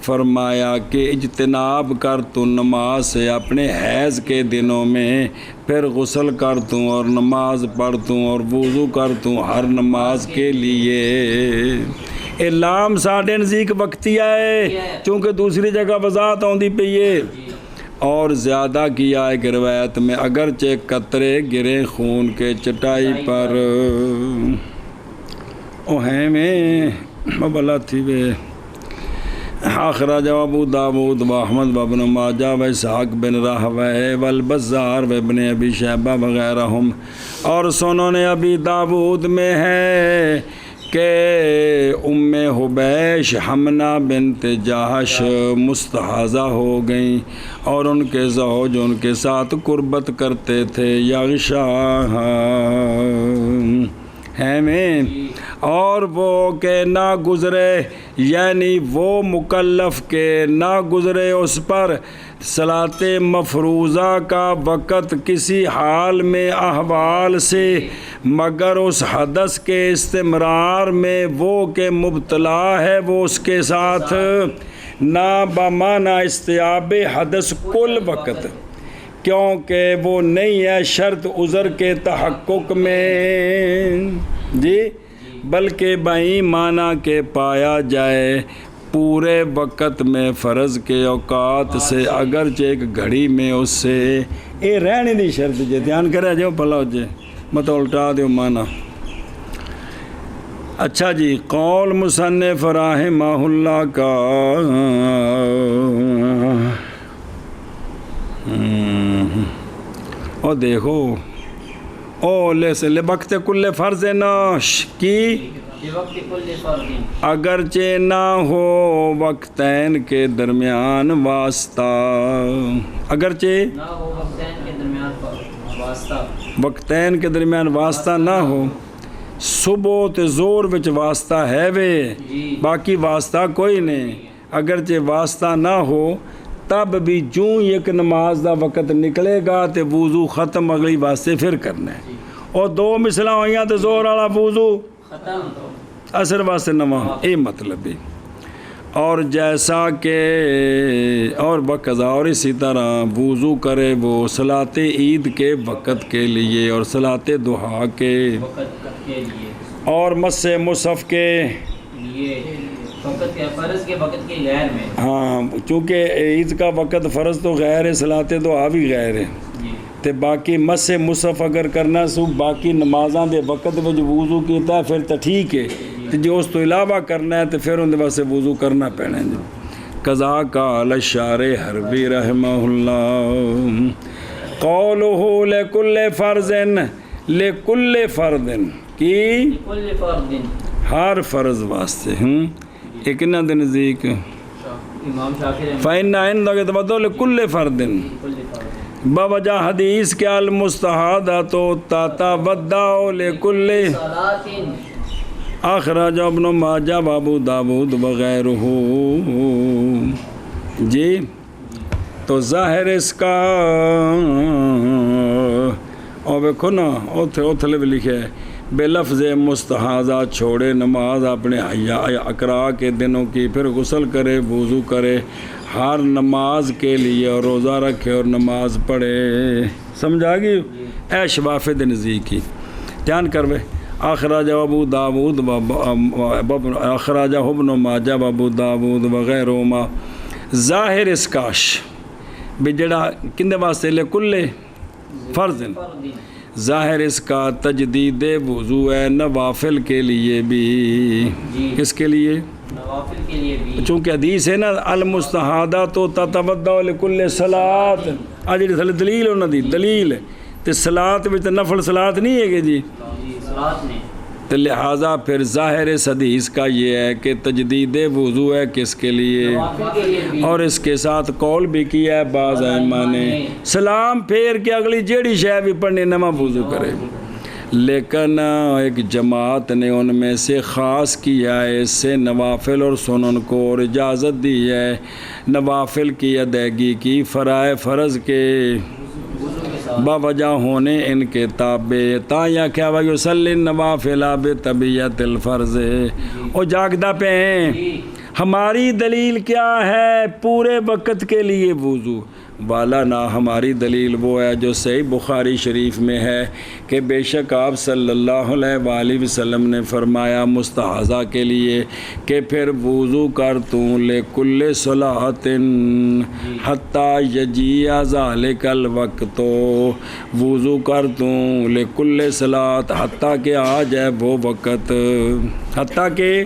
فرمایا کہ اجتناب کر تو نماز سے اپنے حیض کے دنوں میں، پھر غسل کر توں اور نماز پڑھ توں اور وضو کر توں ہر نماز کے لیے۔ اے لام ساڑھے نزدیک وقتی ہے چونکہ دوسری جگہ وضاحت آندی پئی ہے، اور زیادہ کیا ہے کہ روایت میں اگرچہ قطرے گرے خون کے چٹائی پر او ہیں میں مبلا تھی بے اخرج ابو داود و احمد و ابن ماجہ و اسحاق بن راہویہ والبزار و ابن ابی شیبہ وغیرہم، اور سنن ابی داود میں ہے کہ ام حبیش حمنہ بنت جہش مستحاضہ ہو گئیں اور ان کے زوج ان کے ساتھ قربت کرتے تھے یغشاہا ہے میں، اور وہ کہ نہ گزرے یعنی وہ مکلف کے نہ گزرے اس پر صلاۃ مفروضہ کا وقت کسی حال میں احوال سے مگر اس حدث کے استمرار میں وہ کہ مبتلا ہے وہ اس کے ساتھ، نہ بمعنی استیاب حدث کل وقت کیونکہ وہ نہیں ہے شرط عذر کے تحقق میں جی، بلکہ بائیں معنی کے پایا جائے پورے وقت میں فرض کے اوقات سے اگرچہ ایک گھڑی میں اس سے اے رہنے دی شرط جے دھیان کرے جو بھلا ہو جے مت الٹا دیو معنی۔ اچھا جی قول مصنف رحمہ اللہ کا او دیکھو او لے وقت کل فرض ناش کی اگرچہ نہ ہو وقتین کے درمیان واسطہ، اگرچہ وقتین کے درمیان واسطہ نہ ہو، صبح تے زور وچ واسطہ ہے وے باقی واسطہ کوئی نہیں، اگرچہ واسطہ نہ ہو تب بھی جوں ایک نماز دا وقت نکلے گا تے وضو ختم اگلی واسطے پھر کرنا ہے، اور دو مثلاں ہوئیاں تے زور والا وضو اثر واسطے نواں اے مطلب ہے، اور جیسا کہ اور بقضا اور اسی طرح وضو کرے وہ صلاۃ عید کے وقت کے لیے اور صلاۃ ضحیٰ کے اور مس مصحف کے فرض کے وقت کے غیر میں، ہاں چونکہ عید کا وقت فرض تو غیر ہے صلاۃ ضحیٰ بھی غیر ہے تے باقی مس مصحف اگر کرنا سو باقی نمازاں دے وقت وچ وضو کیتا ہے پھر تو ٹھیک ہے، تے جو اس تو علاوہ کرنا ہے تو پھر ان دے واسطے وضو کرنا پینا ہے جی۔ قضا قال الشارح حربی رحمہ اللہ قولہ لکل فرض لکل فرض کی ہر فرض واسطے ایک نہ دے نزدیک فَإِنَّ عِنْدَكَ تَبَدُّ لِكُلِّ فَرْدٍ بوجہ حدیث کے المستحادۃ تتودع لِكُلِّ اخرج ابن ماجہ و ابو داود وغیرہ جی، تو ظاہر اس کا اور دیکھو نا اوتھلے بھی لکھے ہے بے لفظ مستحاضہ چھوڑے نماز اپنے اقراء کے دنوں کی، پھر غسل کرے وضو کرے ہر نماز کے لیے اور روزہ رکھے اور نماز پڑھے، سمجھا گی اے شفاف دے نزدیک کی دھیان کروے۔ اخراج ابو داود اخراج ابن ماجہ و ابو داود وغیرہما ظاہر اسکاش بھی جڑا کندے واسطے لے کلے فرض ظاہر اس کا تجدید وضو ہے نوافل کے لیے بھی. کس کے لیے؟ نوافل کے لیے بھی. چونکہ حدیث ہے نا المستحاضات تتودع لکل صلاۃ. آج جی دلیل انہوں دی دلیل تے صلاۃ وچ نفل صلاۃ نہیں ہے کہ جی صلاۃ نے. تو لہٰذا پھر ظاہر اس حدیث کا یہ ہے کہ تجدید وضو ہے کس کے لیے؟ نوافل کے لیے بھی. اور اس کے ساتھ قول بھی کیا ہے بعض ائمہ نے سلام پھیر کے اگلی جیڑی شے بھی پڑھنے نواں وضو کرے. لیکن ایک جماعت نے ان میں سے خاص کیا ہے اس سے نوافل اور سنن کو اور اجازت دی ہے نوافل کی ادائیگی کی فرائض کے باوجہ ہونے ان کے تابع تا یا کیا وہ یصلی النوافل بطبیعت الفرض. او جاگدہ پہ ہیں. ہماری دلیل کیا ہے؟ پورے وقت کے لیے وضو والا نہ. ہماری دلیل وہ ہے جو صحیح بخاری شریف میں ہے کہ بے شک آپ صلی اللہ علیہ وآلہ وسلم نے فرمایا مستحاضہ کے لیے کہ پھر وضو کر توں لکل صلاۃ حتیٰ یجیء ذالک الوقت. وضو کر توں لکل صلاۃ حتیٰ کہ آ جائے وہ وقت. حتیٰ کہ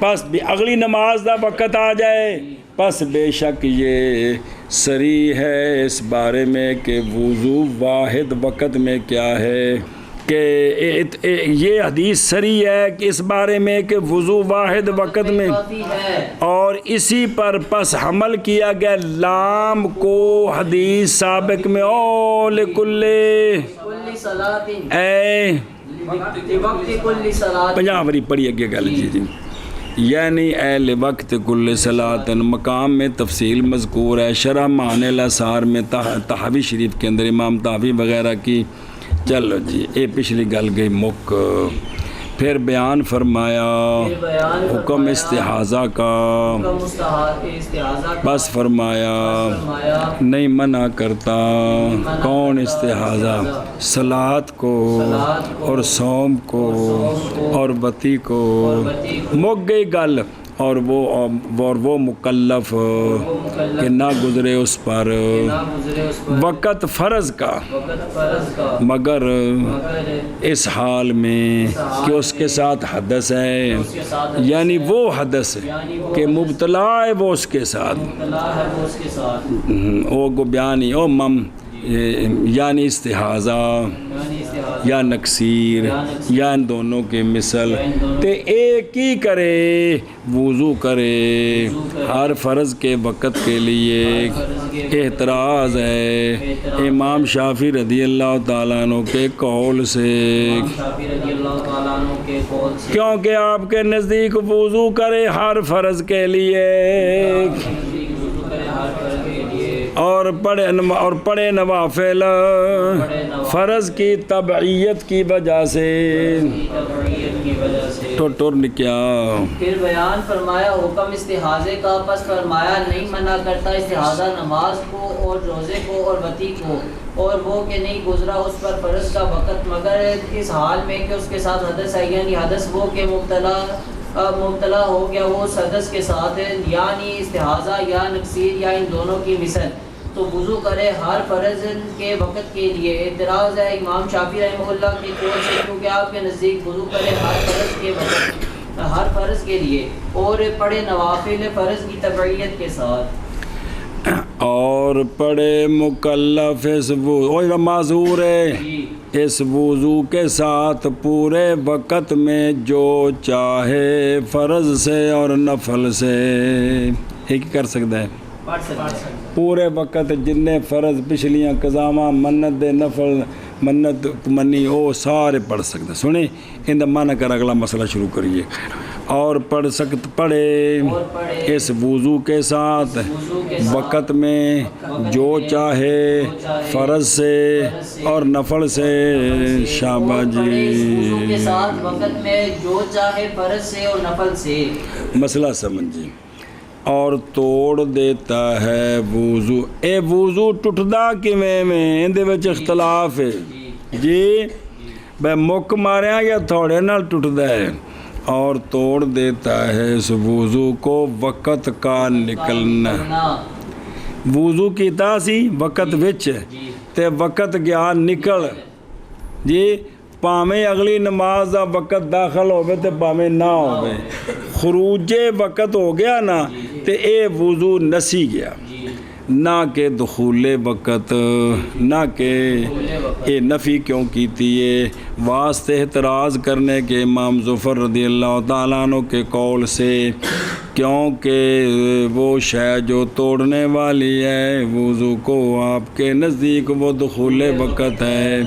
پس بھی اگلی نماز دا وقت آ جائے. پس بے شک یہ صریح ہے اس بارے میں کہ وضو واحد وقت میں کیا ہے کہ یہ حدیث صریح ہے کہ اس بارے میں کہ وضو واحد وقت میں. اور اسی پر پس حمل کیا گیا لام کو حدیث سابق میں او لکل اے پنجابری پڑھی اگے گل جی یعنی اہل وقت کل صلاۃ مقام میں تفصیل مذکور ہے. شرح معانی الاثار میں طحاوی شریف کے اندر امام طحاوی وغیرہ کی. چلو جی اے پچھلی گل گئی مک. پھر بیان فرمایا حکم استحاضہ کا. بس فرمایا نہیں منع کرتا کون استحاضہ صلاۃ کو اور صوم کو اور وطی کو. مک گئی گل. اور وہ مکلف کہ نہ گزرے اس پر وقت فرض کا مگر اس حال میں کہ اس کے ساتھ حدث ہے یعنی وہ حدث کہ مبتلا ہے وہ اس کے ساتھ او گو بیانی او مم یعنی استحاضہ یا نقصیر یا ان دونوں کے مثل تے ایک ہی کرے وضو کرے ہر فرض کے وقت کے لیے. اعتراض ہے امام شافعی رضی اللہ تعالیٰ عنہ کے قول سے کیونکہ آپ کے نزدیک وضو کرے ہر فرض کے لیے اور پڑھے نوافل فرض کی تبعیت کی وجہ سے. ٹور نکیا. پھر بیان فرمایا حکم استحاضے کا. پس فرمایا نہیں منع کرتا استحاضہ نماز کو اور روزے کو اور وطی کو اور وہ کہ نہیں گزرا اس پر فرض کا وقت مگر اس حال میں کہ اس کے ساتھ حدث ہے یعنی حدث وہ کہ مبتلا ہو گیا وہ حدث کے ساتھ یعنی استحاضہ یا نقصیر یا ان دونوں کی مثل. تو وضو کرے ہر فرض کے وقت کے لیے. اعتراض ہے امام شافعی رحمہ اللہ کی قول سے کیونکہ آپ کے نزدیک وضو کرے ہر فرض کے وقت ہر فرض کے لیے اور پڑھے نوافل فرض کی تبعیت کے ساتھ اور پڑھے مکلف اس وضو معذور ہے اس وضو کے ساتھ پورے وقت میں جو چاہے فرض سے اور نفل سے ایک کر سکتا ہے. پورے وقت جن فرض پچھلیاں قضاواں منت دے نفل منت منی وہ سارے پڑھ سکتے. سنیں ان دا معنی کر اگلا مسئلہ شروع کریے. اور پڑھے اس وضو کے ساتھ وقت میں جو چاہے فرض سے اور نفل سے. شابہ جی وقت میں جو چاہے فرض سے اور نفل سے. مسئلہ سمجھیں. اور توڑ دیتا ہے وضو. اے وضو ٹوٹدا کیویں میں اندے وچ اختلاف ہے جی بے مک ماریا یا تھوڑے نال ٹوٹدا ہے. اور توڑ دیتا ہے اس وضو کو وقت کا نکلنا. وضو کیتا سی وقت وچ تے وقت گیا نکل جی پاویں اگلی نماز دا وقت داخل ہوئے تے پاویں نہ ہوئے خروج وقت ہو گیا نا تے اے وضو نسی گیا نہ کہ دخول وقت نہ کہ اے نفی کیوں کیتی ہے واسطے اعتراض کرنے کے امام ظفر رضی اللہ تعالیٰ عنہ کے قول سے کیونکہ وہ شے جو توڑنے والی ہے وضو کو آپ کے نزدیک وہ دخول وقت ہے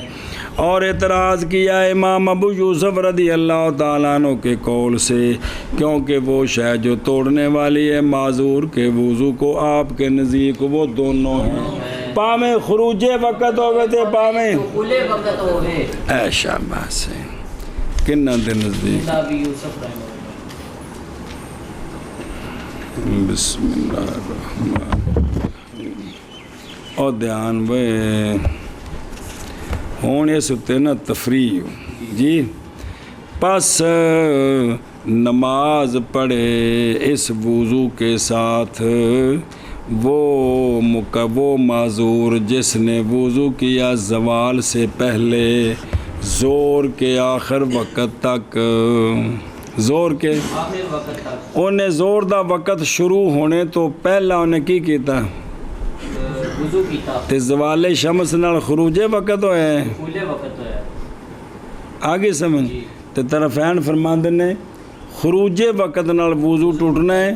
اور اعتراض کیا امام ابو یوسف رضی اللہ تعالیٰ عنہ کے قول سے کیونکہ وہ شے جو توڑنے والی ہے معذور کے وضو کو آپ کے نزدیک وہ دونوں ہیں پاویں خروج وقت ہوئے تھے پاویں دخول وقت ہوئے اے شاباش ہے کنہ دے نزدیک بسم اللہ الرحمن الرحیم اور دھیان بے ہونے ستے نا تفریح جی پس نماز پڑھے اس وضو کے ساتھ وہ معذور جس نے وضو کیا زوال سے پہلے زور کے آخر وقت تک زور کے انہیں زور دا وقت شروع ہونے تو پہلا انہیں کی کیتا تے زوال شمس نال خروج وقت ہوئے آگے سمجھ تے طرفین فرماندے نے خروج وقت نال وضو ٹوٹنا ہے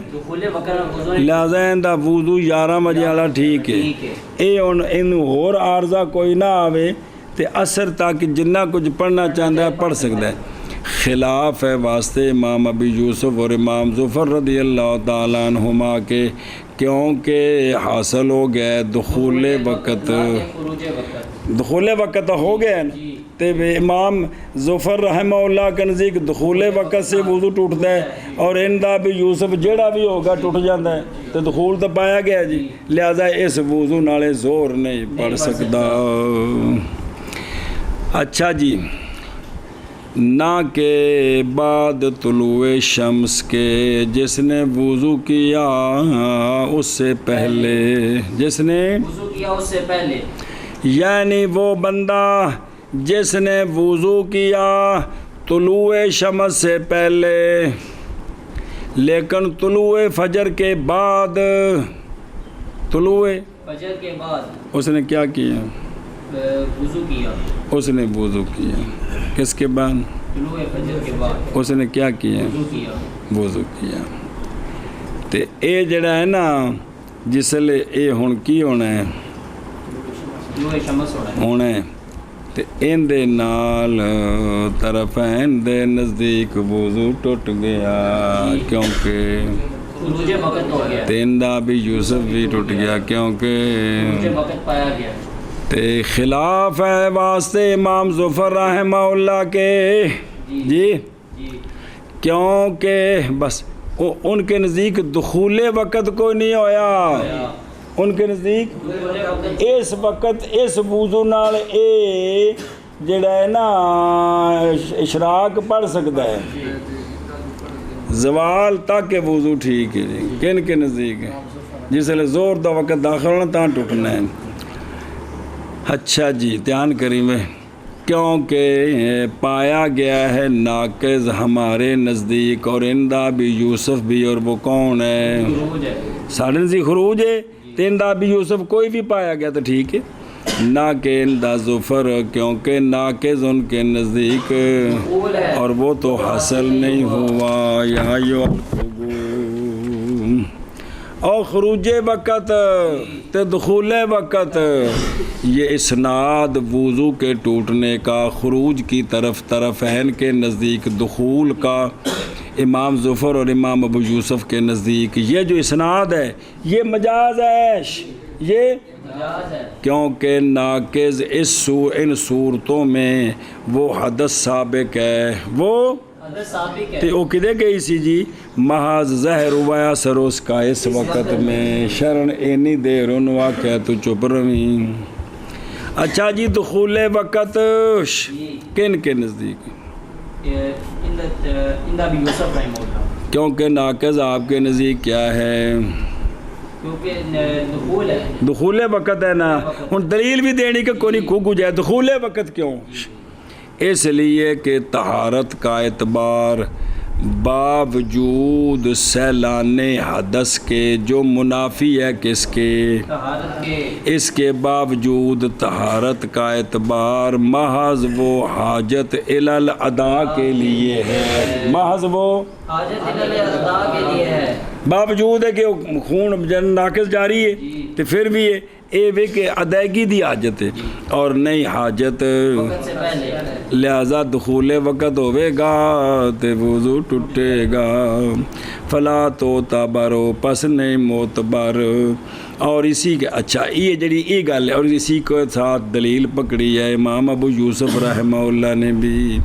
لہذا دا وضو 11 بجے والا ٹھیک ہے اے انہوں اور عارضہ کوئی نہ آوے تے اثر تک جنہ کچھ پڑھنا چاہتا ہے پڑھ سکتا ہے خلاف ہے واسطے امام ابی یوسف اور امام ظفر رضی اللہ تعالیٰ عنہما کے کیونکہ حاصل ہو گئے دخول وقت ہو گئے تے امام ظفر رحمہ اللہ کے نزدیک دخول وقت سے وضو ٹوٹتا ہے اور اندہ بھی یوسف جیڑا بھی ہوگا ٹوٹ جاتا ہے تو دخول تو پایا گیا جی لہذا اس وضو نالے زور نہیں پڑھ سکتا اچھا جی نہ کہ بعد طلوع شمس کے جس نے وضو کیا اس سے پہلے جس نے وضو کیا اس سے پہلے یعنی وہ بندہ جس نے وضو کیا طلوع شمس سے پہلے لیکن طلوع فجر کے بعد طلوع فجر کے بعد اس نے کیا کیا وضو کیا اس نے وضو کیا کس کے بعد طلوع فجر کے بعد اس نے کیا کیا وضو کیا تے اے جڑا ہے نا جس لئے اے ہن کی ہونا ہے طلوع شمس ہونا ہے تے ان دے نال طرفین دے نزدیک وضو ٹوٹ گیا کیونکہ خروج وقت ہو گیا تیندہ بھی یوسف بھی ٹوٹ گیا کیونکہ خروج وقت پایا گیا تے خلاف ہے واسطے امام ظفر رحمہ اللہ کے جی کیونکہ بس ان کے نزدیک دخول وقت کوئی نہیں ہویا ان کے نزدیک اس وقت اس وضو نال اے جڑا ہے نا اشراق پڑھ سکتا ہے زوال تک وضو ٹھیک ہے جی کن کے نزدیک ہے جس لئے زور دا وقت داخل ہونا تاں ٹوٹنا ہے اچھا جی دھیان کری میں کیونکہ پایا گیا ہے ناقض ہمارے نزدیک اور اندہ بھی یوسف بھی اور وہ کون ہے ساڑھے نزدیک خروج ہے تو اندہ بھی یوسف کوئی بھی پایا گیا تو ٹھیک ہے نہ کہ اندہ ظفر کیونکہ ناقض ان کے نزدیک اور وہ تو حاصل نہیں ہوا یہاں اور خروج وقت تے دخول وقت یہ اسناد وضو کے ٹوٹنے کا خروج کی طرفین کے نزدیک دخول کا امام ظفر اور امام ابو یوسف کے نزدیک یہ جو اسناد ہے یہ مجاز ہے یہ کیونکہ ناقض ان صورتوں میں وہ حدث سابق ہے وہ تے او کدے گئی سی جی محض زہر وایا سروس کا اس وقت میں شرن اینی دیر ان واقعہ تو چپ رویں اچھا جی دخول وقت کن کے نزدیک اندہ بھی یوسف رحمہ اللہ کیونکہ ناقض آپ کے نزدیک کیا ہے کیونکہ دخول ہے، دخول وقت ہے نا. ہن دلیل بھی دینی کہ کوئی نہیں کھو جائے دخول وقت کیوں؟ اس لیے کہ طہارت کا اعتبار باوجود سیلان حدث کے جو منافی ہے کس کے؟ طہارت کے. اس کے باوجود طہارت کا اعتبار محض وہ حاجت الادا کے لیے ہے، محض وہ حاجت الادا کے لیے ہے. باوجود ہے کہ خون ناقص جاری ہے تو پھر بھی اے وے کہ ادائیگی دی حاجت ہے اور نہیں حاجت، وقت سے پہلے. لہذا دخول وقت ہوئے گا تے وضو ٹوٹے گا. فلا تو تبرو پس نہیں معتبر. اور اسی کے اچھا یہ جڑی یہ گل ہے اور اسی کے ساتھ دلیل پکڑی ہے امام ابو یوسف رحمہ اللہ نے بھی.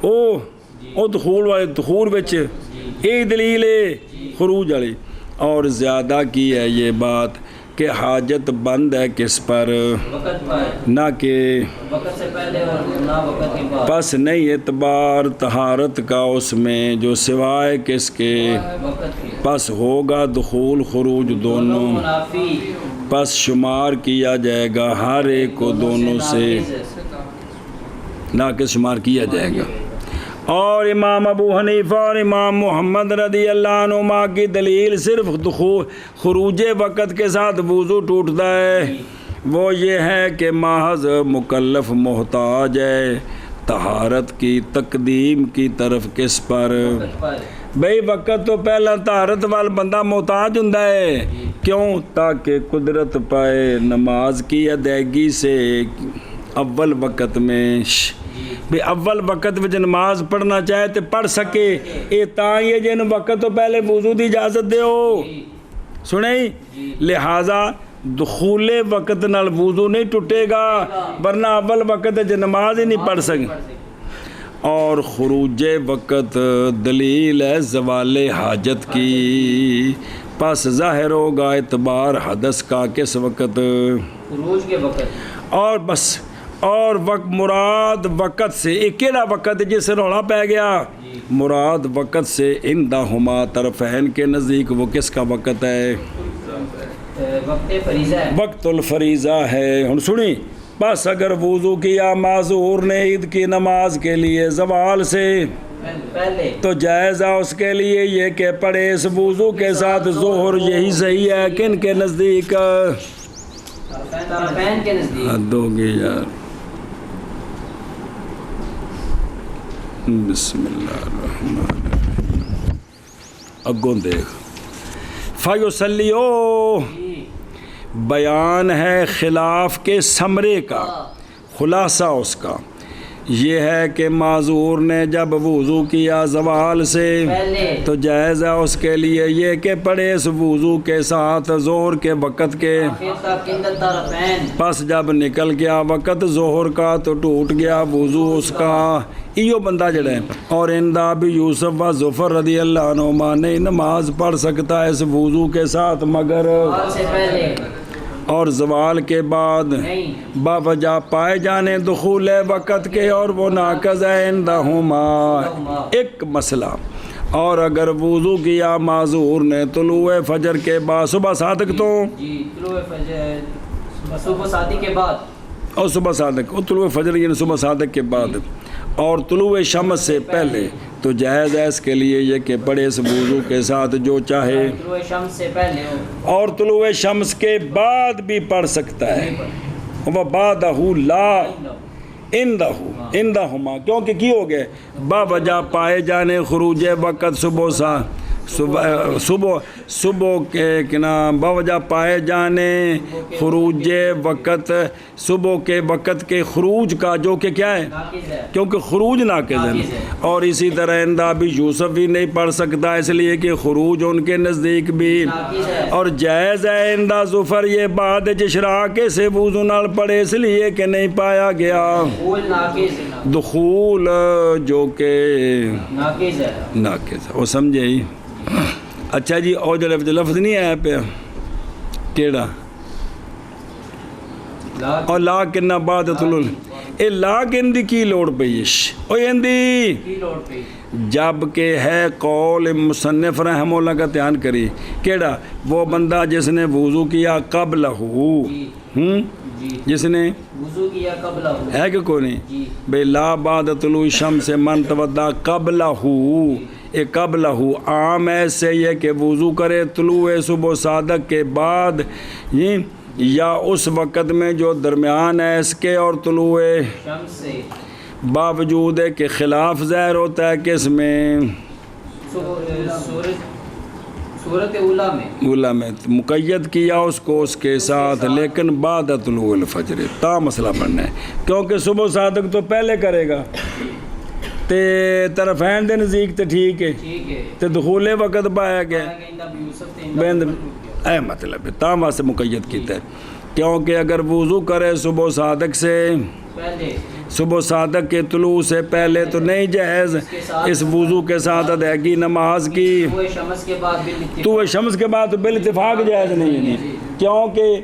او دخول والے دخول وچ یہ دلیل ہے خروج والی. اور زیادہ کی ہے یہ بات کہ حاجت بند ہے کس پر؟ وقت پر، نہ کہ وقت سے پہلے اور نہ وقت کے بعد. پس نہیں اعتبار طہارت کا اس میں جو سوائے کس کے؟ وقت کے. پس ہوگا دخول خروج دونوں، منافی. پس شمار کیا جائے گا ہر ایک کو دونوں سے ناقص شمار کیا جائے گا. اور امام ابو حنیفہ اور امام محمد رضی اللہ عنہما کی دلیل صرف دخول خروج وقت کے ساتھ وضو ٹوٹتا ہے. وہ یہ ہے کہ محض مکلف محتاج ہے طہارت کی تقدیم کی طرف کس پر؟ بھئی وقت تو پہلا طہارت والا بندہ محتاج ہوں ہے. کیوں؟ تاکہ قدرت پائے نماز کی ادائیگی سے اول وقت میں. بھی اول وقت میں نماز پڑھنا چاہے تو پڑھ سکے. یہ تاں یہ جن وقت تو پہلے وضو دی اجازت دے ہو سنیں. لہٰذا دخول وقت نال وضو نہیں ٹوٹے گا ورنہ اول وقت جو نماز ہی نہیں پڑھ سکے. اور خروج وقت دلیل ہے زوال حاجت کی. پس ظاہر ہوگا اعتبار حدث کا کس وقت؟ خروج کے وقت. اور بس اور وقت مراد وقت سے ایک کیڑا وقت جس سے رولا پہ گیا؟ مراد وقت سے اندہما طرفین کے نزدیک وہ کس کا وقت ہے؟ وقت فریضہ ہے. وقت الفریضہ ہے. ہن سنی بس اگر وضو کیا معذور نے عید کی نماز کے لیے زوال سے پہلے تو جائزہ اس کے لیے یہ کہ پڑھے اس وضو کے ساتھ ظہر. یہی صحیح ہے کن کے نزدیک؟ طرفین کے نزدیک. حد ہوگی یار. بسم اللہ الرحمن الرحیم. اگوں دیکھ فیصلیو بیان ہے خلاف کے ثمرے کا خلاصہ اس کا یہ ہے کہ معذور نے جب وضو کیا زوال سے تو جائز ہے اس کے لیے یہ کہ پڑھے اس وضو کے ساتھ ظہر کے وقت کے. پس جب نکل گیا وقت ظہر کا تو ٹوٹ گیا وضو اس کا. ایو بندہ جڑا ہے. اور اندہ بھی یوسف و ظفر رضی اللہ عنہما نے نماز پڑھ سکتا ہے اس وضو کے ساتھ مگر اور زوال کے بعد باوجہ پائے جانے دخول وقت کے اور وہ ناقض ہے اندہما. ایک مسئلہ. اور اگر وضو کیا معذور نے طلوع فجر کے بعد صبح صادق تو صبح صادق کے بعد اور صبح صادق اور طلوع فجر یعنی صبح صادق کے بعد اور طلوع شمس سے پہلے تو جائز ہے اس کے لیے یہ کہ پڑھے اس وضو کے ساتھ جو چاہے. طلوع شمس سے پہلے اور طلوع شمس کے بعد بھی پڑھ سکتا ہے. وہ بعدہ لا اندہما کیونکہ کی ہو گئے باوجہ پائے جانے خروج وقت صبح کے نام باوجہ پائے جانے خروج وقت صبح کے وقت کے خروج کا جو کہ کیا ہے کیونکہ خروج ناقص ہے. اور اسی طرح اندہ بھی یوسف بھی نہیں پڑھ سکتا اس لیے کہ خروج ان کے نزدیک بھی. اور جائز ہے اندہ ظفر یہ بعد اشراق سے وضو نال پڑھے اس لیے کہ نہیں پایا گیا دخول جو کہ ناقص ہے. وہ سمجھے ہی. اچھا جی اور جو لفظ نہیں آیا پہ کیڑا اور لا کنا بعد ਇਹ ਲਾ ਕਹਿੰਦੀ ਕੀ ਲੋੜ ਪਈ ਇਸ਼ ਓ ਇਹਦੀ کی لوڑ پہ جب کہ ہے قول مصنف رحمہ اللہ کا دھیان کری کیڑا وہ بندہ جس نے وضو کیا قبلہ جی جس نے وضو کیا قبلہ ہے کہ کوئی نہیں جی بے لا بعد طلوع الشمس من توضا قبلہ اے قبلہ عام ایسے یہ کہ وضو کرے طلوع صبح صادق کے بعد یا اس وقت میں جو درمیان ہے اس کے اور طلوع شمس سے باوجود ہے کہ خلاف ظاہر ہوتا ہے کس میں صورت اولا میں اولا میں مقید کیا اس کو اس کے ساتھ لیکن بعد طلوع الفجر تا مسئلہ بننا ہے کیونکہ صبح صادق تو پہلے کرے گا تے طرفین دے نزدیک تے ٹھیک ہے ٹھیک ہے تے دخول وقت پایا گیا بند اے مطلب ہے تا واسطے مقید کیتا ہے کیونکہ اگر وضو کرے صبح صادق سے پہلے صبح صادق کے طلوع سے پہلے تو نہیں جائز اس وضو کے ساتھ ادائیگی نماز کی وہ شمس کے بعد بالاتفاق تو شمس کے بعد تو بالاتفاق جائز نہیں ہے کیونکہ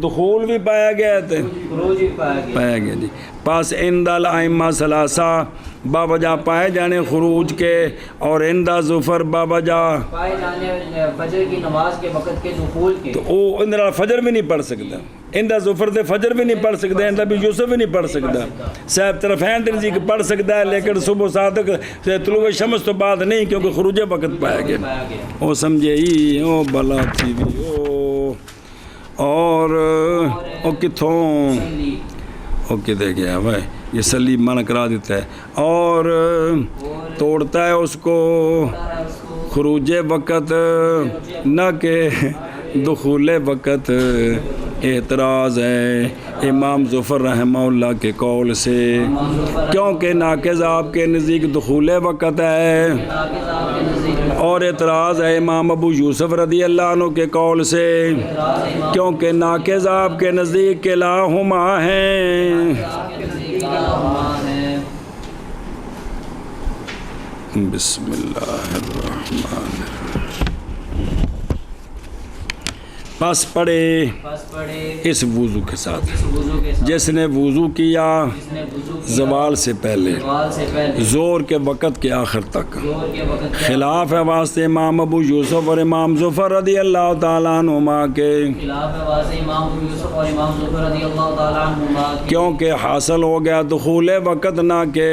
دخول بھی پایا گیا تھے خروج بھی پایا گیا جی پاس عند الائمہ ثلاثہ باوجہ پائے جانے خروج کے اور عند ظفر باوجہ پائے جانے فجر کی نماز کے وقت کے دخول کے تو وہ اندر فجر بھی نہیں پڑھ سکتا عند ظفر دے فجر بھی نہیں پڑھ سکتا عند ابی یوسف بھی نہیں پڑھ سکتا صاحب طرفین دے نزدیک پڑھ سکتا ہے لیکن صبح صادق سے طلوع شمس تو بعد نہیں کیونکہ خروج وقت پایا گیا او سمجھے ہی او بلا تھی بھی اور او کتھوں او کدھے گیا بھائی یہ سلی منع کرا دیتا ہے اور توڑتا ہے اس کو خروج وقت نہ کہ دخول وقت اعتراض ہے امام ظفر رحمہ اللہ کے قول سے کیونکہ ناقض آپ کے نزدیک دخول وقت ہے اور اعتراض ہے امام ابو یوسف رضی اللہ عنہ کے قول سے کیونکہ ناقض آپ کے نزدیک کلاہما ہیں بسم اللہ الرحمن الرحیم پس پڑے اس وضو کے ساتھ جس نے وضو کیا زوال سے پہلے زور کے وقت کے آخر تک خلاف ہے واسطے امام ابو یوسف اور امام ظفر رضی اللہ تعالیٰ عنہما کے کیونکہ حاصل ہو گیا دخول وقت نہ کہ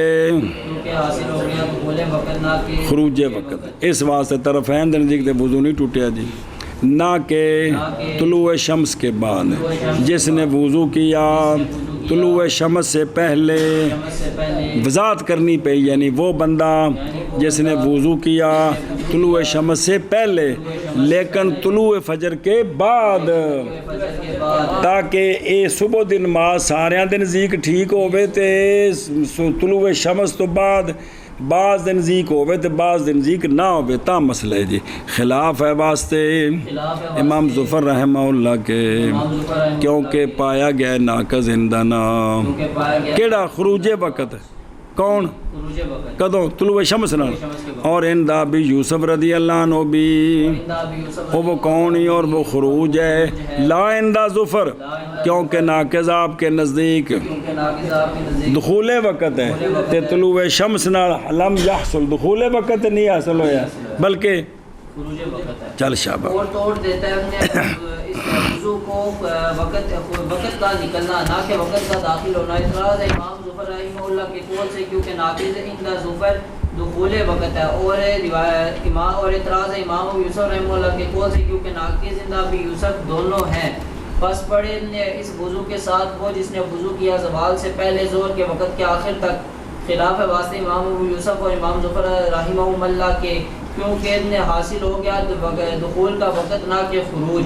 خروج وقت اس واسطے طرفین نزدیک تے وضو نہیں ٹوٹیا جی نہ کہ طلوع شمس کے بعد جس نے وضو کیا طلوع شمس سے پہلے وضاحت کرنی پہ یعنی وہ بندہ جس نے وضو کیا طلوع شمس سے پہلے لیکن طلوع فجر کے بعد تاکہ اے صبح دن نماز سارے دن نزدیک ٹھیک ہوئے تے طلوع شمس تو بعد بعض دن نزدیک ہوئے تو بعض دن نزدیک نہ ہوئے تا مسئلہ ہے جی خلاف ہے واسطے امام ظفر رحمہ اللہ کے کیونکہ پایا گیا ناقض عندنا کیڑا خروج وقت کون کدوں طلوع شمس نال اور عند ابی یوسف رضی اللہ عنہ بھی وہ کون ہی اور وہ خروج ہے لا عند ظفر کیونکہ ناقض آپ کے نزدیک دخول وقت ہے تے طلوع شمس نال لم یحصل دخول وقت نہیں حاصل ہویا بلکہ چل شابہ اور توڑ دیتا ہے اس موضوع کو وقت کا نکلنا نہ کہ وقت کا داخل ہونا اعتراض ہے امام ظفر رحمہ اللہ کے قول سے کیونکہ ناقض عند ظفر دخول وقت ہے اور امام اور اعتراض ہے امام یوسف رحمہ اللہ کے قول سے کیونکہ ناقض عند ابی یوسف دونوں ہیں بس پڑھے اس وضو کے ساتھ وہ جس نے وضو کیا زوال سے پہلے زور کے وقت کے آخر تک خلاف ہے واسطے امام ابو یوسف اور امام ظفر رحمہ اللہ کے کیونکہ حاصل ہو گیا دخول کا وقت نہ کہ خروج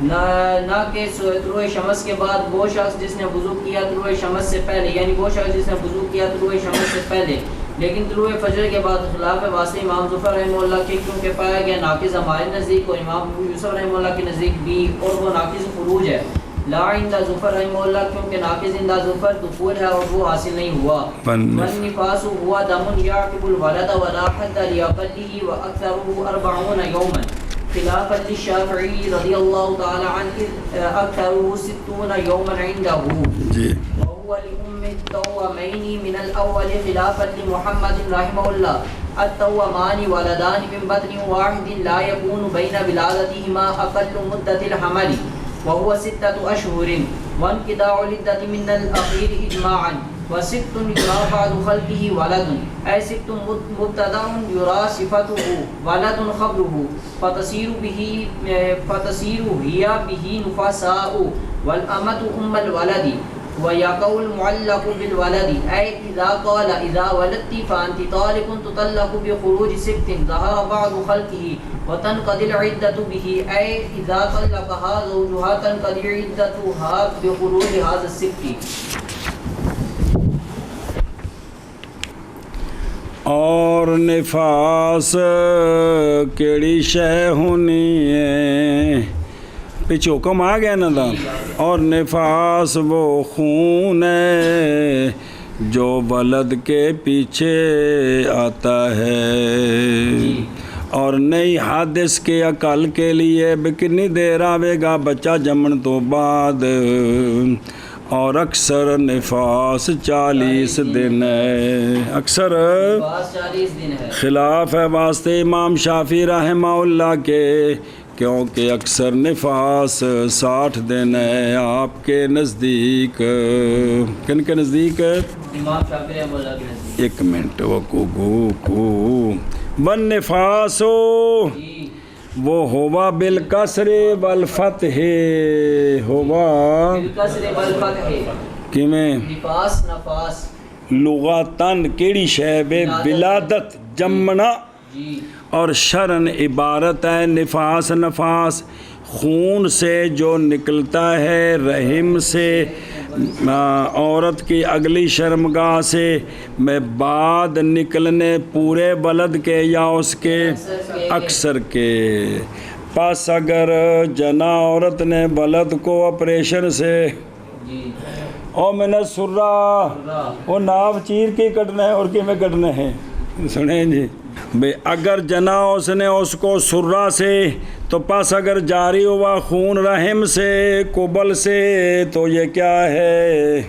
نہ کہ طلوع شمس کے بعد وہ شخص جس نے وضو کیا طلوع شمس سے پہلے یعنی وہ شخص جس نے وضو کیا طلوع شمس سے پہلے لیکن طلوع فجر کے بعد خلاف ہے واسطے امام ظفر رحمہ اللہ کے کیونکہ پایا گیا ناقض ہمارے نزدیک اور امام یوسف رحمہ اللہ کے نزدیک بھی اور وہ ناقض خروج ہے لا عند ظفر رحمہ اللہ کیونکہ ناقض عند ظفر دخول ہے اور وہ حاصل نہیں ہوا والنفاس ہوا دم یعقب الولد ولا حد لیاقته واکثره 40 یوما خلافا للشافعی رضی اللہ تعالی عنہ اکثره 60 یوما عنده وهو لأم التوامين من الأول خلافا لمحمد رحمه الله. التوامان ولدان من بطن واحد لا يكون بين ولادتهما أقل مدة الحمل وهو 6 أشهر وانقطاع العدة من الأخير إجماعا. وست يرى بعد خلقه ولد أي ست مبتدأ يرى صفته ولد خبره فتصير هي به نفساء والأمة أم الولد. ويقع المعلق بالولد أي إذا قال إذا ولدت فأنت طالق تطلق بخروج 6 ظهر بعد خلقه وتنقضي العدة به أي إذا طلقها زوجها تنقضي عدتها بخروج هذا الست. اور نفاس کیڑی شے ہونی ہے پیچھے حکم آ گیا نا دا. اور نفاس وہ خون ہے جو ولد کے پیچھے آتا ہے اور نئی حادث کے عقل کے لیے بھی کتنی دیر آوے گا بچہ جمن تو بعد. اور اکثر نفاس 40 دن ہے. اکثر 40 دن ہے. خلاف ہے واسطے امام شافعی رحمہ اللہ کے کیونکہ اکثر نفاس 60 دن ہے آپ کے نزدیک. کن کے نزدیک؟ امام شافعی رحمہ اللہ کے نزدیک. ایک منٹ ون نفاسو وہ ہوا بالکسر والفتح ہوا بالکسر والفتح کیویں نفاس نفاس لغاتن کیڑی شے بے ولادت جمنا جی اور شرن عبارت ہے نفاس. نفاس خون سے جو نکلتا ہے رحم سے عورت کی اگلی شرمگاہ سے میں بعد نکلنے پورے ولد کے یا اس کے اکثر کے. پس اگر جنا عورت نے ولد کو آپریشن سے جی او میں نے سرا وہ ناف چیر کے کٹنا ہے اور کہ میں کٹنا ہے. سنیں جی بے اگر جنا اس نے اس کو سرا سے تو پس اگر جاری ہوا خون رحم سے قبل سے تو یہ کیا ہے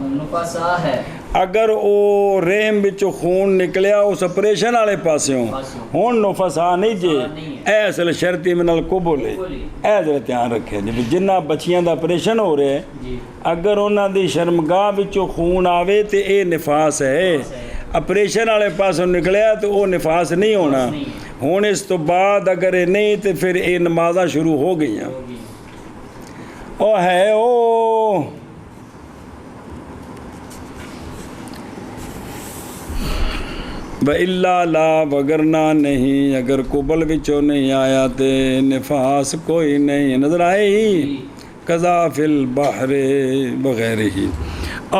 نفسا ہے. اگر او رحم بچو خون نکلیا اس آپریشن والے پاسوں ہون نفسا نہیں جی اے اصل شرطی من القبل اے ذرا دھیان رکھے جی جنہ بچیاں دا آپریشن ہو رہے ہیں اگر انہاں دی شرمگاہ بچو خون آوے تے اے نفاس ہے. آپریشن والے پاسوں نکلیا تو وہ نفاس نہیں ہونا. ہوں اس تو بعد اگر یہ نہیں تو پھر یہ نمازاں شروع ہو گئی ہیں. او ہے او وَإِلَّا لَا وگرنا نہیں اگر قبل وچوں نہیں آیا تے نفاس کوئی نہیں. نظر آئے ہی قضا فی البحر وغیرہ ہی.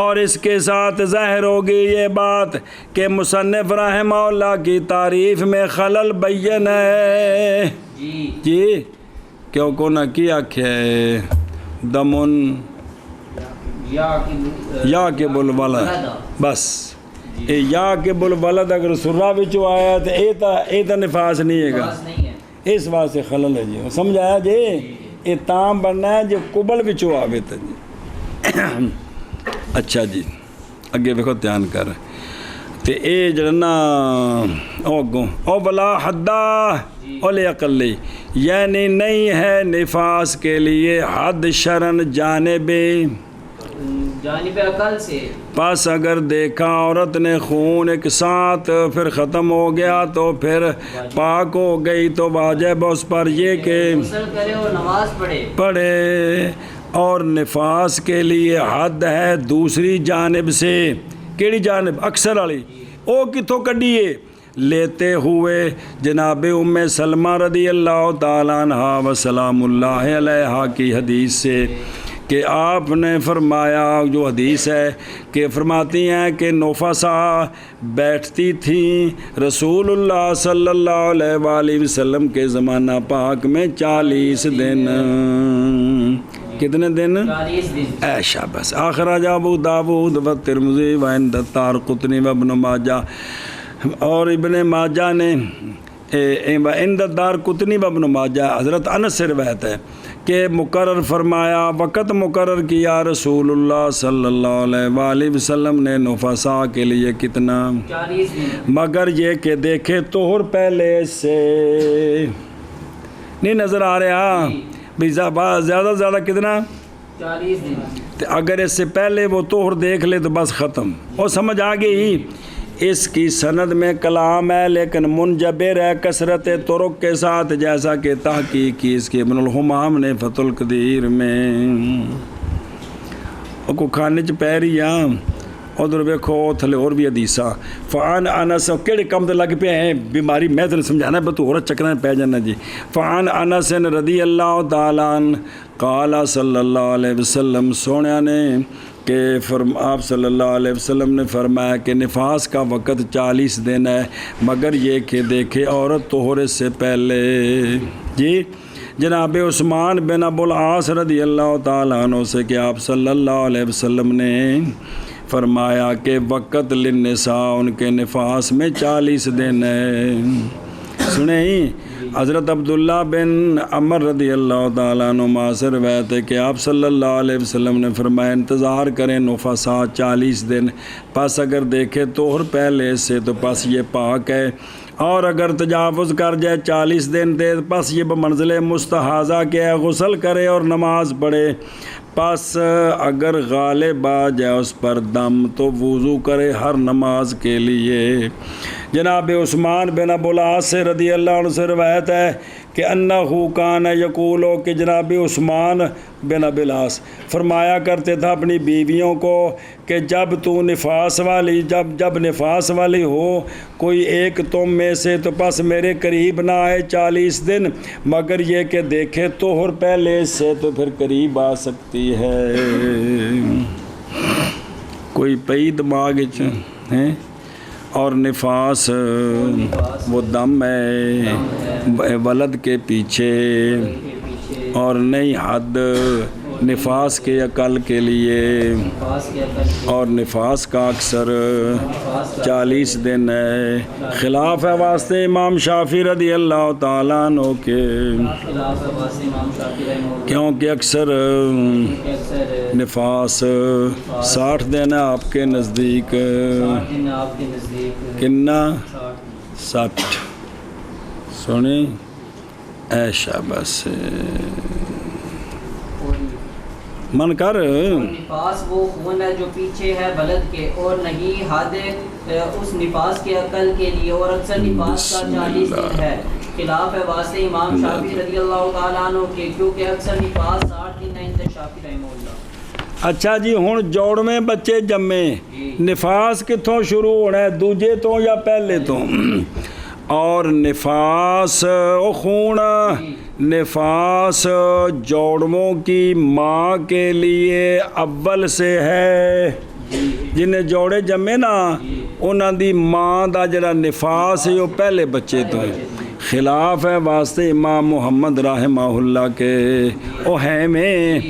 اور اس کے ساتھ ظاہر ہوگی یہ بات کہ مصنف رحمہ اللہ کی تعریف میں خلل بین ہے جی کیوں کو نہ کیا ہے دمن یا کے بلولد بس یا کے بلولد اگر سرا بچو آیا تو اے تا نفاس نہیں ہے گا اس واسطے خلل ہے جی. سمجھایا جی یہ تام بننا ہے جو قبل بچو آوے تا جی. اچھا جی اگے دیکھو دھیان کر تے اے جڑنا او بلا حدہ اولے اقلی یعنی نہیں ہے نفاس کے لیے حد شرن جانب عقل سے. پس اگر دیکھا عورت نے خون ایک ساتھ پھر ختم ہو گیا تو پھر پاک ہو گئی تو واجب اس پر یہ کہ غسل کرے اور نماز پڑھے. اور نفاس کے لیے حد ہے دوسری جانب سے. کیڑی جانب؟ اکثر والی. او کتوں کڈیے لیتے ہوئے جناب ام سلمہ رضی اللہ تعالیٰ عنہ وسلام اللہ علیہا کی حدیث سے کہ آپ نے فرمایا جو حدیث ہے کہ فرماتی ہیں کہ نفسا بیٹھتی تھیں رسول اللہ صلی اللہ علیہ وآلہ وسلم کے زمانہ پاک میں 40 دن. کتنے دن؟ 40 دن. ایشا بس. اخرج ابو داود و ترمذی و عند الدارقطنی و ابن ماجہ اور ابن ماجہ نے عند الدارقطنی و ابن ماجہ حضرت انس سے روایت ہے کہ مقرر فرمایا، وقت مقرر کیا رسول اللہ صلی اللہ علیہ وآلہ وسلم نے نفسا کے لیے کتنا؟ 40 دن۔ مگر یہ کہ دیکھے طہر پہلے سے نہیں نظر آ رہا بھی زیادہ سے زیادہ کتنا؟ 40 دن۔ اگر اس سے پہلے وہ طہر دیکھ لے تو بس ختم، اور سمجھ آ گئی۔ اس کی سند میں کلام ہے لیکن منجبر ہے کثرت طرق کے ساتھ، جیسا کہ تحقیق کی اس کے ابن الحمام نے فتح القدیر میں۔ کو کھانے چ پی رہی آ ادھر ویکھو تھلے اور بھی حدیثاں فعن انس کہڑے کم تے لگ پے ہیں بیماری میں تینوں سمجھانا ہے تو اور چکراں پی جانا جی۔ فعن انس رضی اللہ تعالیٰ عنہ قال صلی اللہ علیہ وسلم، سونیا نے کہ آپ صلی اللہ علیہ وسلم نے فرمایا کہ نفاس کا وقت 40 دن ہے، مگر یہ کہ دیکھے عورت طہر سے پہلے۔ جی جناب عثمان بن ابو العاص رضی اللہ تعالیٰ عنہ سے کہ آپ صلی اللہ علیہ وسلم نے فرمایا کہ وقت للنساء ان کے نفاس میں 40 دن ہے۔ سنیں حضرت عبداللہ بن عمر رضی اللہ تعالیٰ عنہ سے روایت ہے کہ آپ صلی اللہ علیہ وسلم نے فرمایا انتظار کریں نفسا 40 دن، پس اگر دیکھے طہر پہلے سے تو پس یہ پاک ہے، اور اگر تجاوز کر جائے 40 دن دے پس یہ بمنزل مستحاضہ کے ہے، غسل کرے اور نماز پڑھے، پس اگر غالب آ جائے اس پر دم تو وضو کرے ہر نماز کے لیے۔ جناب عثمان بن ابو العاص رضی اللہ عنہ سے روایت ہے کہ انہو کان یقولو کہ جناب عثمان بن ابو العاص فرمایا کرتے تھا اپنی بیویوں کو کہ جب تو نفاس والی جب نفاس والی ہو کوئی ایک تم میں سے تو پس میرے قریب نہ آئے 40 دن، مگر یہ کہ دیکھے طہر پہلے سے تو پھر قریب آ سکتی ہے۔ کوئی پئی دماغ ہے اور نفاس وہ دم ہے ولد کے پیچھے اور نہیں حد نفاس کے عقل کے لیے، اور نفاس کا اکثر 40 دن ہے۔ خلاف ہے واسطے امام شافعی رضی اللہ تعالیٰ عنہ کے، کیونکہ اکثر نفاس 60 دن ہے آپ کے نزدیک، کنا 60 سنیں ایشا بس من کر۔ نفاس وہ خون ہے جو پیچھے ہے بلد کے اور نہیں حد اس نفاس کے عقل کے لیے، اور اکثر نفاس کا 40 دن ہے۔ خلاف ہے واسطے امام شافعی رضی اللہ تعالیٰ عنہ کے، کیونکہ اکثر نفاس 60 دن ہے عند شافعی رحمہ اللہ۔ اچھا جی ہن جوڑویں بچے جمے، نفاس کتوں شروع ہونا ہے، دوجے تو یا پہلے تو؟ اور نفاس خون نفاس جوڑوں کی ماں کے لیے اول سے ہے، جنہیں جوڑے جمے نا انہاں دی ماں دا جڑا نفاس ہے وہ پہلے بچے تو ہے۔ خلاف ہے واسطے امام محمد رحمہ اللہ کے، او ہے میں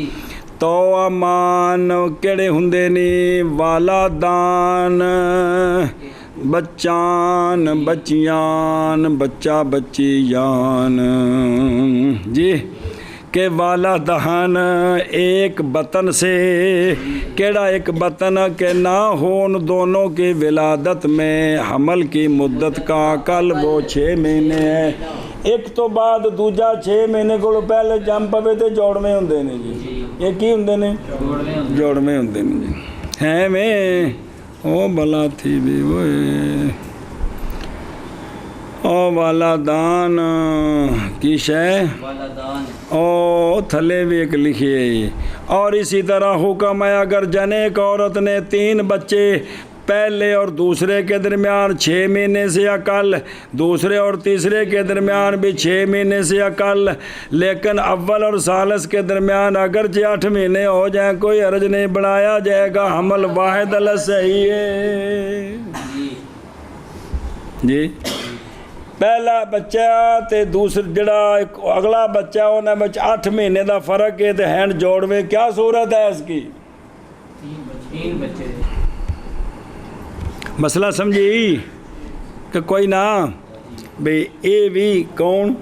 تو امان کیڑے ہندے نی والدان بچان بچیان بچہ بچیان، جی کہ والدان ایک بطن سے، کیڑا ایک بطن کہ نہ ہون دونوں کی ولادت میں حمل کی مدت کا کل وہ 6 مہینے ہے، ایک تو بعد دوجا 6 مہینے کو پہلے جم پوے تے جوڑ میں ہوندے نے جی، یہ کی ہوندے نے جوڑ میں ہوندے نے جی، ہیں میں او بلا تھی بھی وہ او والدان کی شے او تھلے بھی ایک لکھی ہے۔ اور اسی طرح حکم ہے اگر جنے ایک عورت نے 3 بچے پہلے اور دوسرے کے درمیان 6 مہینے سے اقل، دوسرے اور تیسرے کے درمیان بھی 6 مہینے سے اقل، لیکن اول اور ثالث کے درمیان اگرچہ 8 مہینے ہو جائیں کوئی حرج نہیں، بڑھایا جائے گا، حمل واحد صحیح ہے جی۔ پہلا بچہ تے دوسرا جڑا اگلا بچہ انہیں بچ 8 مہینے دا فرق ہے تے ہینڈ جوڑوے، کیا صورت ہے اس کی؟ 3 بچے مسئلہ سمجھی کہ کوئی نہ بھئی اے بھی کون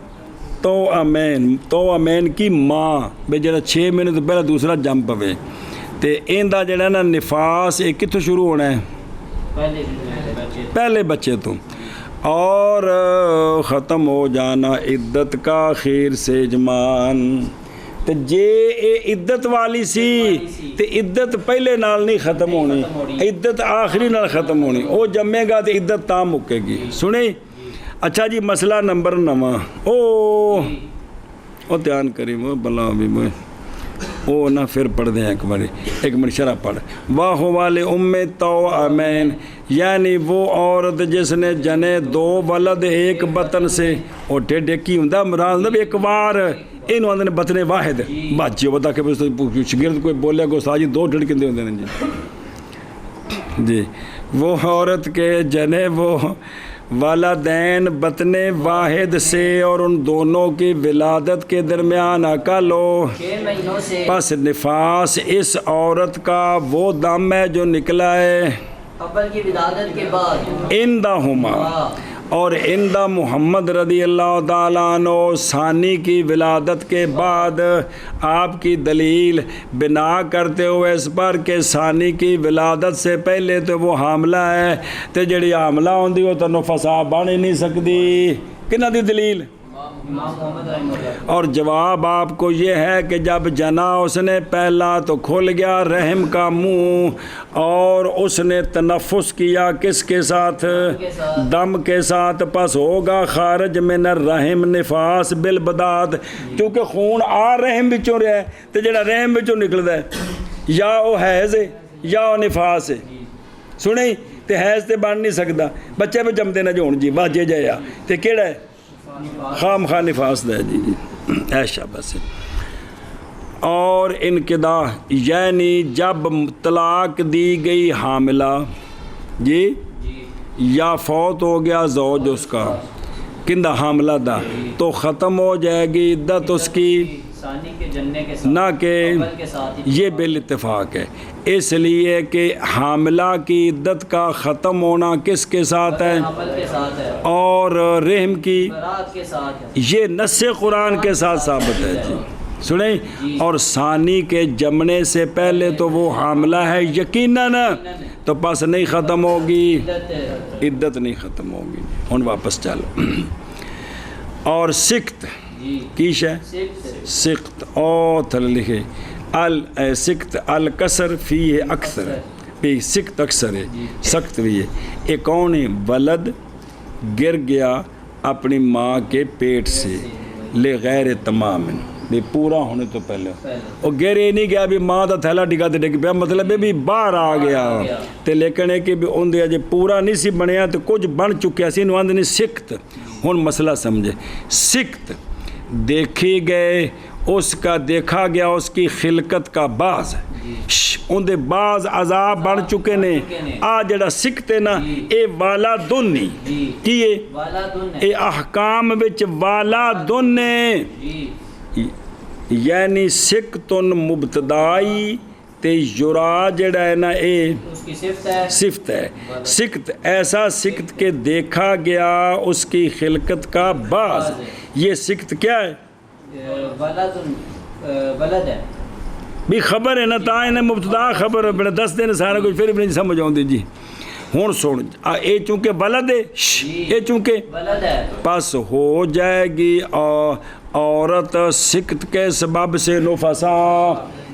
توامین کی ماں بھی جڑا 6 مہینے تو پہلے دوسرا جم پوے تے ایندا جڑا نا نفاس یہ کتوں شروع ہونا ہے پہلے بچے تو اور ختم ہو جانا عدت کا خیر سے جمان تے جے اے عدت والی سی تے عدت پہلے نال نہیں ختم ہونی عدت آخری نال ختم ہونی او جمے گا تے عدت تاں مکے گی سنیں اچھا جی مسئلہ نمبر 9 او دھیان کری وہ بلا بھی میں او نہ پھر پڑھ دیں ایک منٹ شرح پڑھ واہ والے توامین یعنی وہ عورت جس نے جنے 2 ولد ایک بطن سے او ڈیڈے کی ہوندا مراد ایک بار اینو آندے نے بطن واحد بچے بتا کہ شگرد کوئی بولے گو ساجی 2 ڈیڈ کندے ہوندے نے جی وہ عورت کے جنے وہ والدین بطن واحد سے اور ان دونوں کی ولادت کے درمیان عقل ہو 6 مہینوں سے پس نفاس اس عورت کا وہ دم ہے جو نکلا ہے قبل کی ولادت کے بعد اندہما اور اندہ محمد رضی اللہ تعالیٰ عنہ ثانی کی ولادت کے بعد آپ کی دلیل بنا کرتے ہوئے اس پر کہ ثانی کی ولادت سے پہلے تو وہ حاملہ ہے تو جڑی حاملہ ہوندی وہ تو نفسا بن ہی نہیں سکتی کنہ دی دلیل اور جواب آپ کو یہ ہے کہ جب جنا اس نے پہلا تو کھل گیا رحم کا منہ اور اس نے تنفس کیا کس کے ساتھ دم کے ساتھ پس ہوگا خارج من الرحم نفاس بالبداد کیونکہ خون آ رحم بچوں رہا ہے تو جڑا رحم بچوں نکلدا ہے یا وہ حیض ہے یا وہ نفاس ہے سنیں تے حیض تے بن نہیں سکتا بچے پہ جمدے نہ جون جی واجے جایا تے کیڑا ہے خام خواہ نفاس دے جی ایشا بس اور انقضاء یعنی جب طلاق دی گئی حاملہ جی یا فوت ہو گیا زوج اس کا کندہ حاملہ دا تو ختم ہو جائے گی عدت اس کی نہ کہ یہ بالاتفاق ہے اس لیے کہ حاملہ کی عدت کا ختم ہونا کس کے ساتھ ہے اور رحم کی یہ نص قرآن کے ساتھ ثابت ہے جی سنیں اور ثانی کے جمنے سے پہلے تو وہ حاملہ ہے یقیناً تو پس نہیں ختم ہوگی عدت نہیں ختم ہوگی ہن واپس چلو اور سکت کیش ہے سکت او تھل لکھے سکت الکسر فی اکثر بھی سکت اکثر ہے سخت بھی ہے ایک کون ہے ولد گر گیا اپنی ماں کے پیٹ سے لے غیر تمام بھی پورا ہونے تو پہلے وہ گرے نہیں گیا بھی ماں دا تھیلا ڈگا تے ڈگ پیا مطلب بھی باہر آ گیا تے لیکن ہے کہ بھی ان دے جے پورا نہیں سی بنیا تو کچھ بن چکیا سی انہوں نے سکت ہن مسئلہ سمجھے سکت دیکھی گئے اس کا دیکھا گیا اس کی خلقت کا باز ان دے باز عذاب بن چکے نے آ جڑا سکتے نا اے والا دن نہیں کیے اے احکام وچ والا دن نے یعنی سکتن مبتدائی تے یرا جڑا ہے نا اے صفت ہے سکت ایسا سکت کے دیکھا گیا اس کی خلقت کا باز یہ سکت کیا ہے ولد ہے بھی خبر ہے نا تا انہیں مبتدا خبر ہے بڑا 10 دن سارا کچھ پھر بھی نہیں سمجھ آؤں دی جی ہون سن اے چونکہ ولد ہے اے چونکہ ولد ہے پس ہو جائے گی عورت سکت کے سبب سے نفسا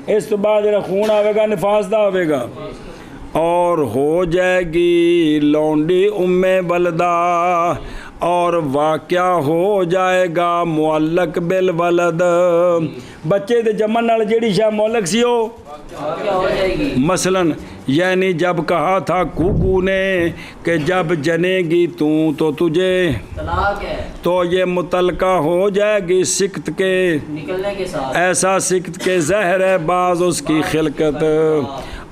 اس تو بعد جڑا خون آوے گا نفاس دا آوے گا اور ہو جائے گی لونڈی ام ولدہ اور واقعہ ہو جائے گا معلق بالولد بچے دے جمن نال جیڑی شاہ معلق سی ہو مثلاً یعنی جب کہا تھا کوکو نے کہ جب جنے گی تو تجھے طلاق ہے تو یہ متعلقہ ہو جائے گی سکت کے نکلنے کے ساتھ ایسا سکت کے زہر ہے بعض اس کی خلقت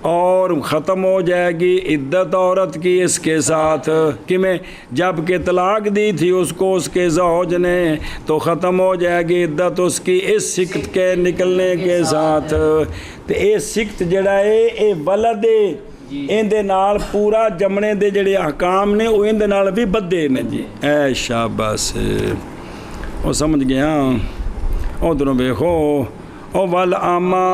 اور ختم ہو جائے گی عدت عورت کی اس کے ساتھ کہ میں جب کہ طلاق دی تھی اس کو اس کے زوج نے تو ختم ہو جائے گی عدت اس کی اس سکت کے نکلنے کے ساتھ تو اے سکت جڑا ہے اے ولد ان دے نال پورا جمنے دے جڑے احکام نے وہ ان دے نال بھی بدے نے جی اے شاباش وہ سمجھ گیا. ادھر دیکھو او والآما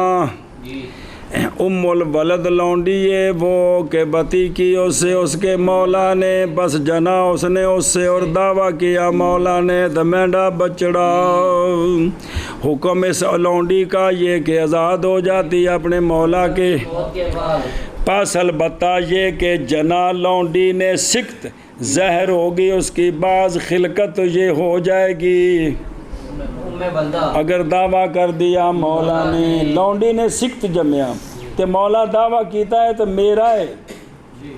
ام الولد لونڈی ہے وہ کہ بتی کی اس سے اس کے مولا نے بس جنا اس نے اس سے اور دعویٰ کیا مولا نے تو مینڈا بچڑا. حکم اس لونڈی کا یہ کہ آزاد ہو جاتی اپنے مولا کے پاس، البتہ یہ کہ جنا لونڈی نے سکت زہر ہوگی اس کی بعض خلقت تو یہ ہو جائے گی. اگر دعویٰ کر دیا مولا نے لونڈی نے سکت جمیا تے مولا دعویٰ کیتا ہے تو میرا ہے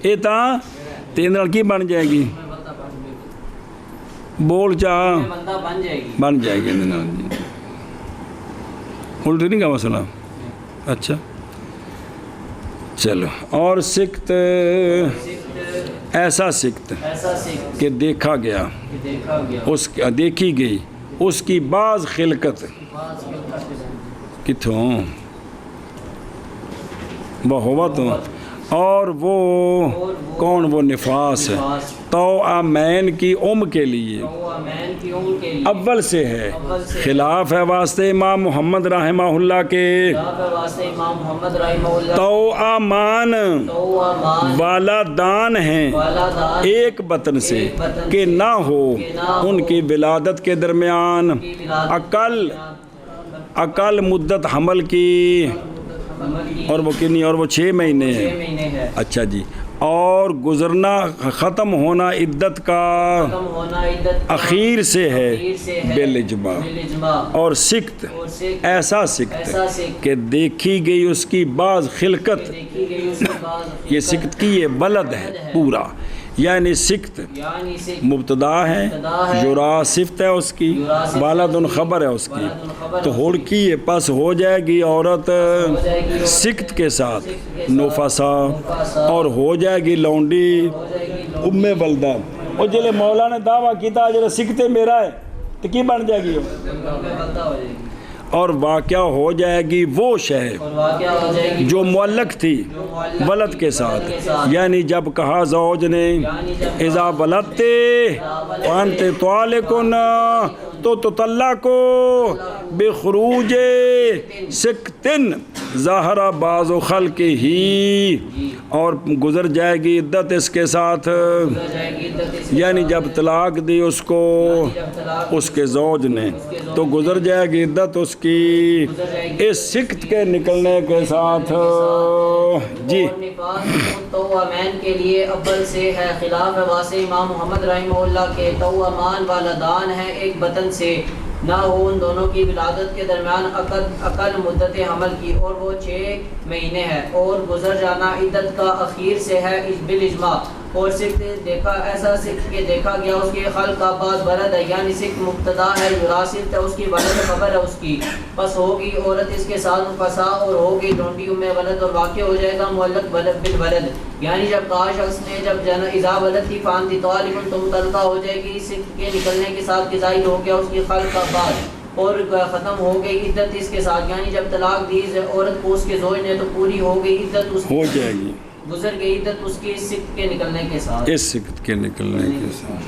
یہ تا تین لڑکی بن جائے گی. بول چاہ بن جائے گی. الٹی نہیں کا مسئلہ. اچھا چلو. اور سکت ایسا سکت کہ دیکھا گیا اس دیکھی گئی اس کی بعض خلقت کتھوں وہ ہوا تو اور وہ کون وہ نفاس ہے تو آمین کی کے لیے اول سے ہے خلاف ہے واسطے امام محمد رحمہ اللہ کے. تو آمان والا دان ہیں ایک بطن سے کہ نہ ہو ان کی ولادت کے درمیان اقل مدت حمل کی اور وہ کنی اور وہ 6 مہینے ہے. اچھا جی. اور گزرنا ختم ہونا عدت کا اخیر سے ہے بالاجماع. اور سکت ایسا سکت کہ دیکھی گئی اس کی بعض خلقت یہ سکت کی یہ ولد ہے پورا یعنی سکت مبتدا ہے جرا صفت ہے اس کی والد خبر ہے اس کی تو ہڑکی یہ پس ہو جائے گی عورت سکت کے ساتھ نفسا اور ہو جائے گی لونڈی ام ولدہ. اور جلے مولا نے دعویٰ کیتا جلے سکتے میرا ہے تو کی بن جائے گی اور واقعہ ہو جائے گی وہ شے جو معلق تھی ولد کے ساتھ یعنی جب کہا زوج نے اذا ولدتے وانت طالقن تو تطلقو بخروج سکتن ظاہرہ بعض خلق ہی اور گزر جائے گی عدت اس کے ساتھ یعنی جب طلاق دی اس کو اس کے زوج نے تو گزر جائے گی عدت اس کی اس سکت کے نکلنے کے ساتھ. جی توامین کے لیے اول سے ہے خلاف واسع امام محمد رحمہ اللہ کے. توامان والدان ہیں ایک بطن سے نہ ہو ان دونوں کی ولادت کے درمیان اقل مدت حمل کی اور وہ 6 مہینے ہے اور گزر جانا عدت کا اخیر سے ہے بالاجماع. اور سکت دیکھا ایسا سکت کہ دیکھا گیا اس کے خلق کا بعض برد ہے یعنی سکت مبتدا ہے یراسف ہے اس کی ولد خبر ہے اس کی پس ہوگی عورت اس کے ساتھ مفسا اور ہوگی ڈونڈی ام ولد اور واقع ہو جائے گا معلق ولد بالولد یعنی جب کہا شخص نے جب اذا ولد تھی فانتی طالب تو متعلقہ ہو جائے گی سکت کے نکلنے کے ساتھ کہ ظاہر ہو گیا اس کی خلق کا بعد اور ختم ہو گئی عدت اس کے ساتھ یعنی جب طلاق دی عورت کو اس کے زوج نے تو پوری ہو گئی عدت اس ہو جائے گی گزر گئی عدت اس کی سکت کے نکلنے کے ساتھ اس سکت کے نکلنے کے ساتھ.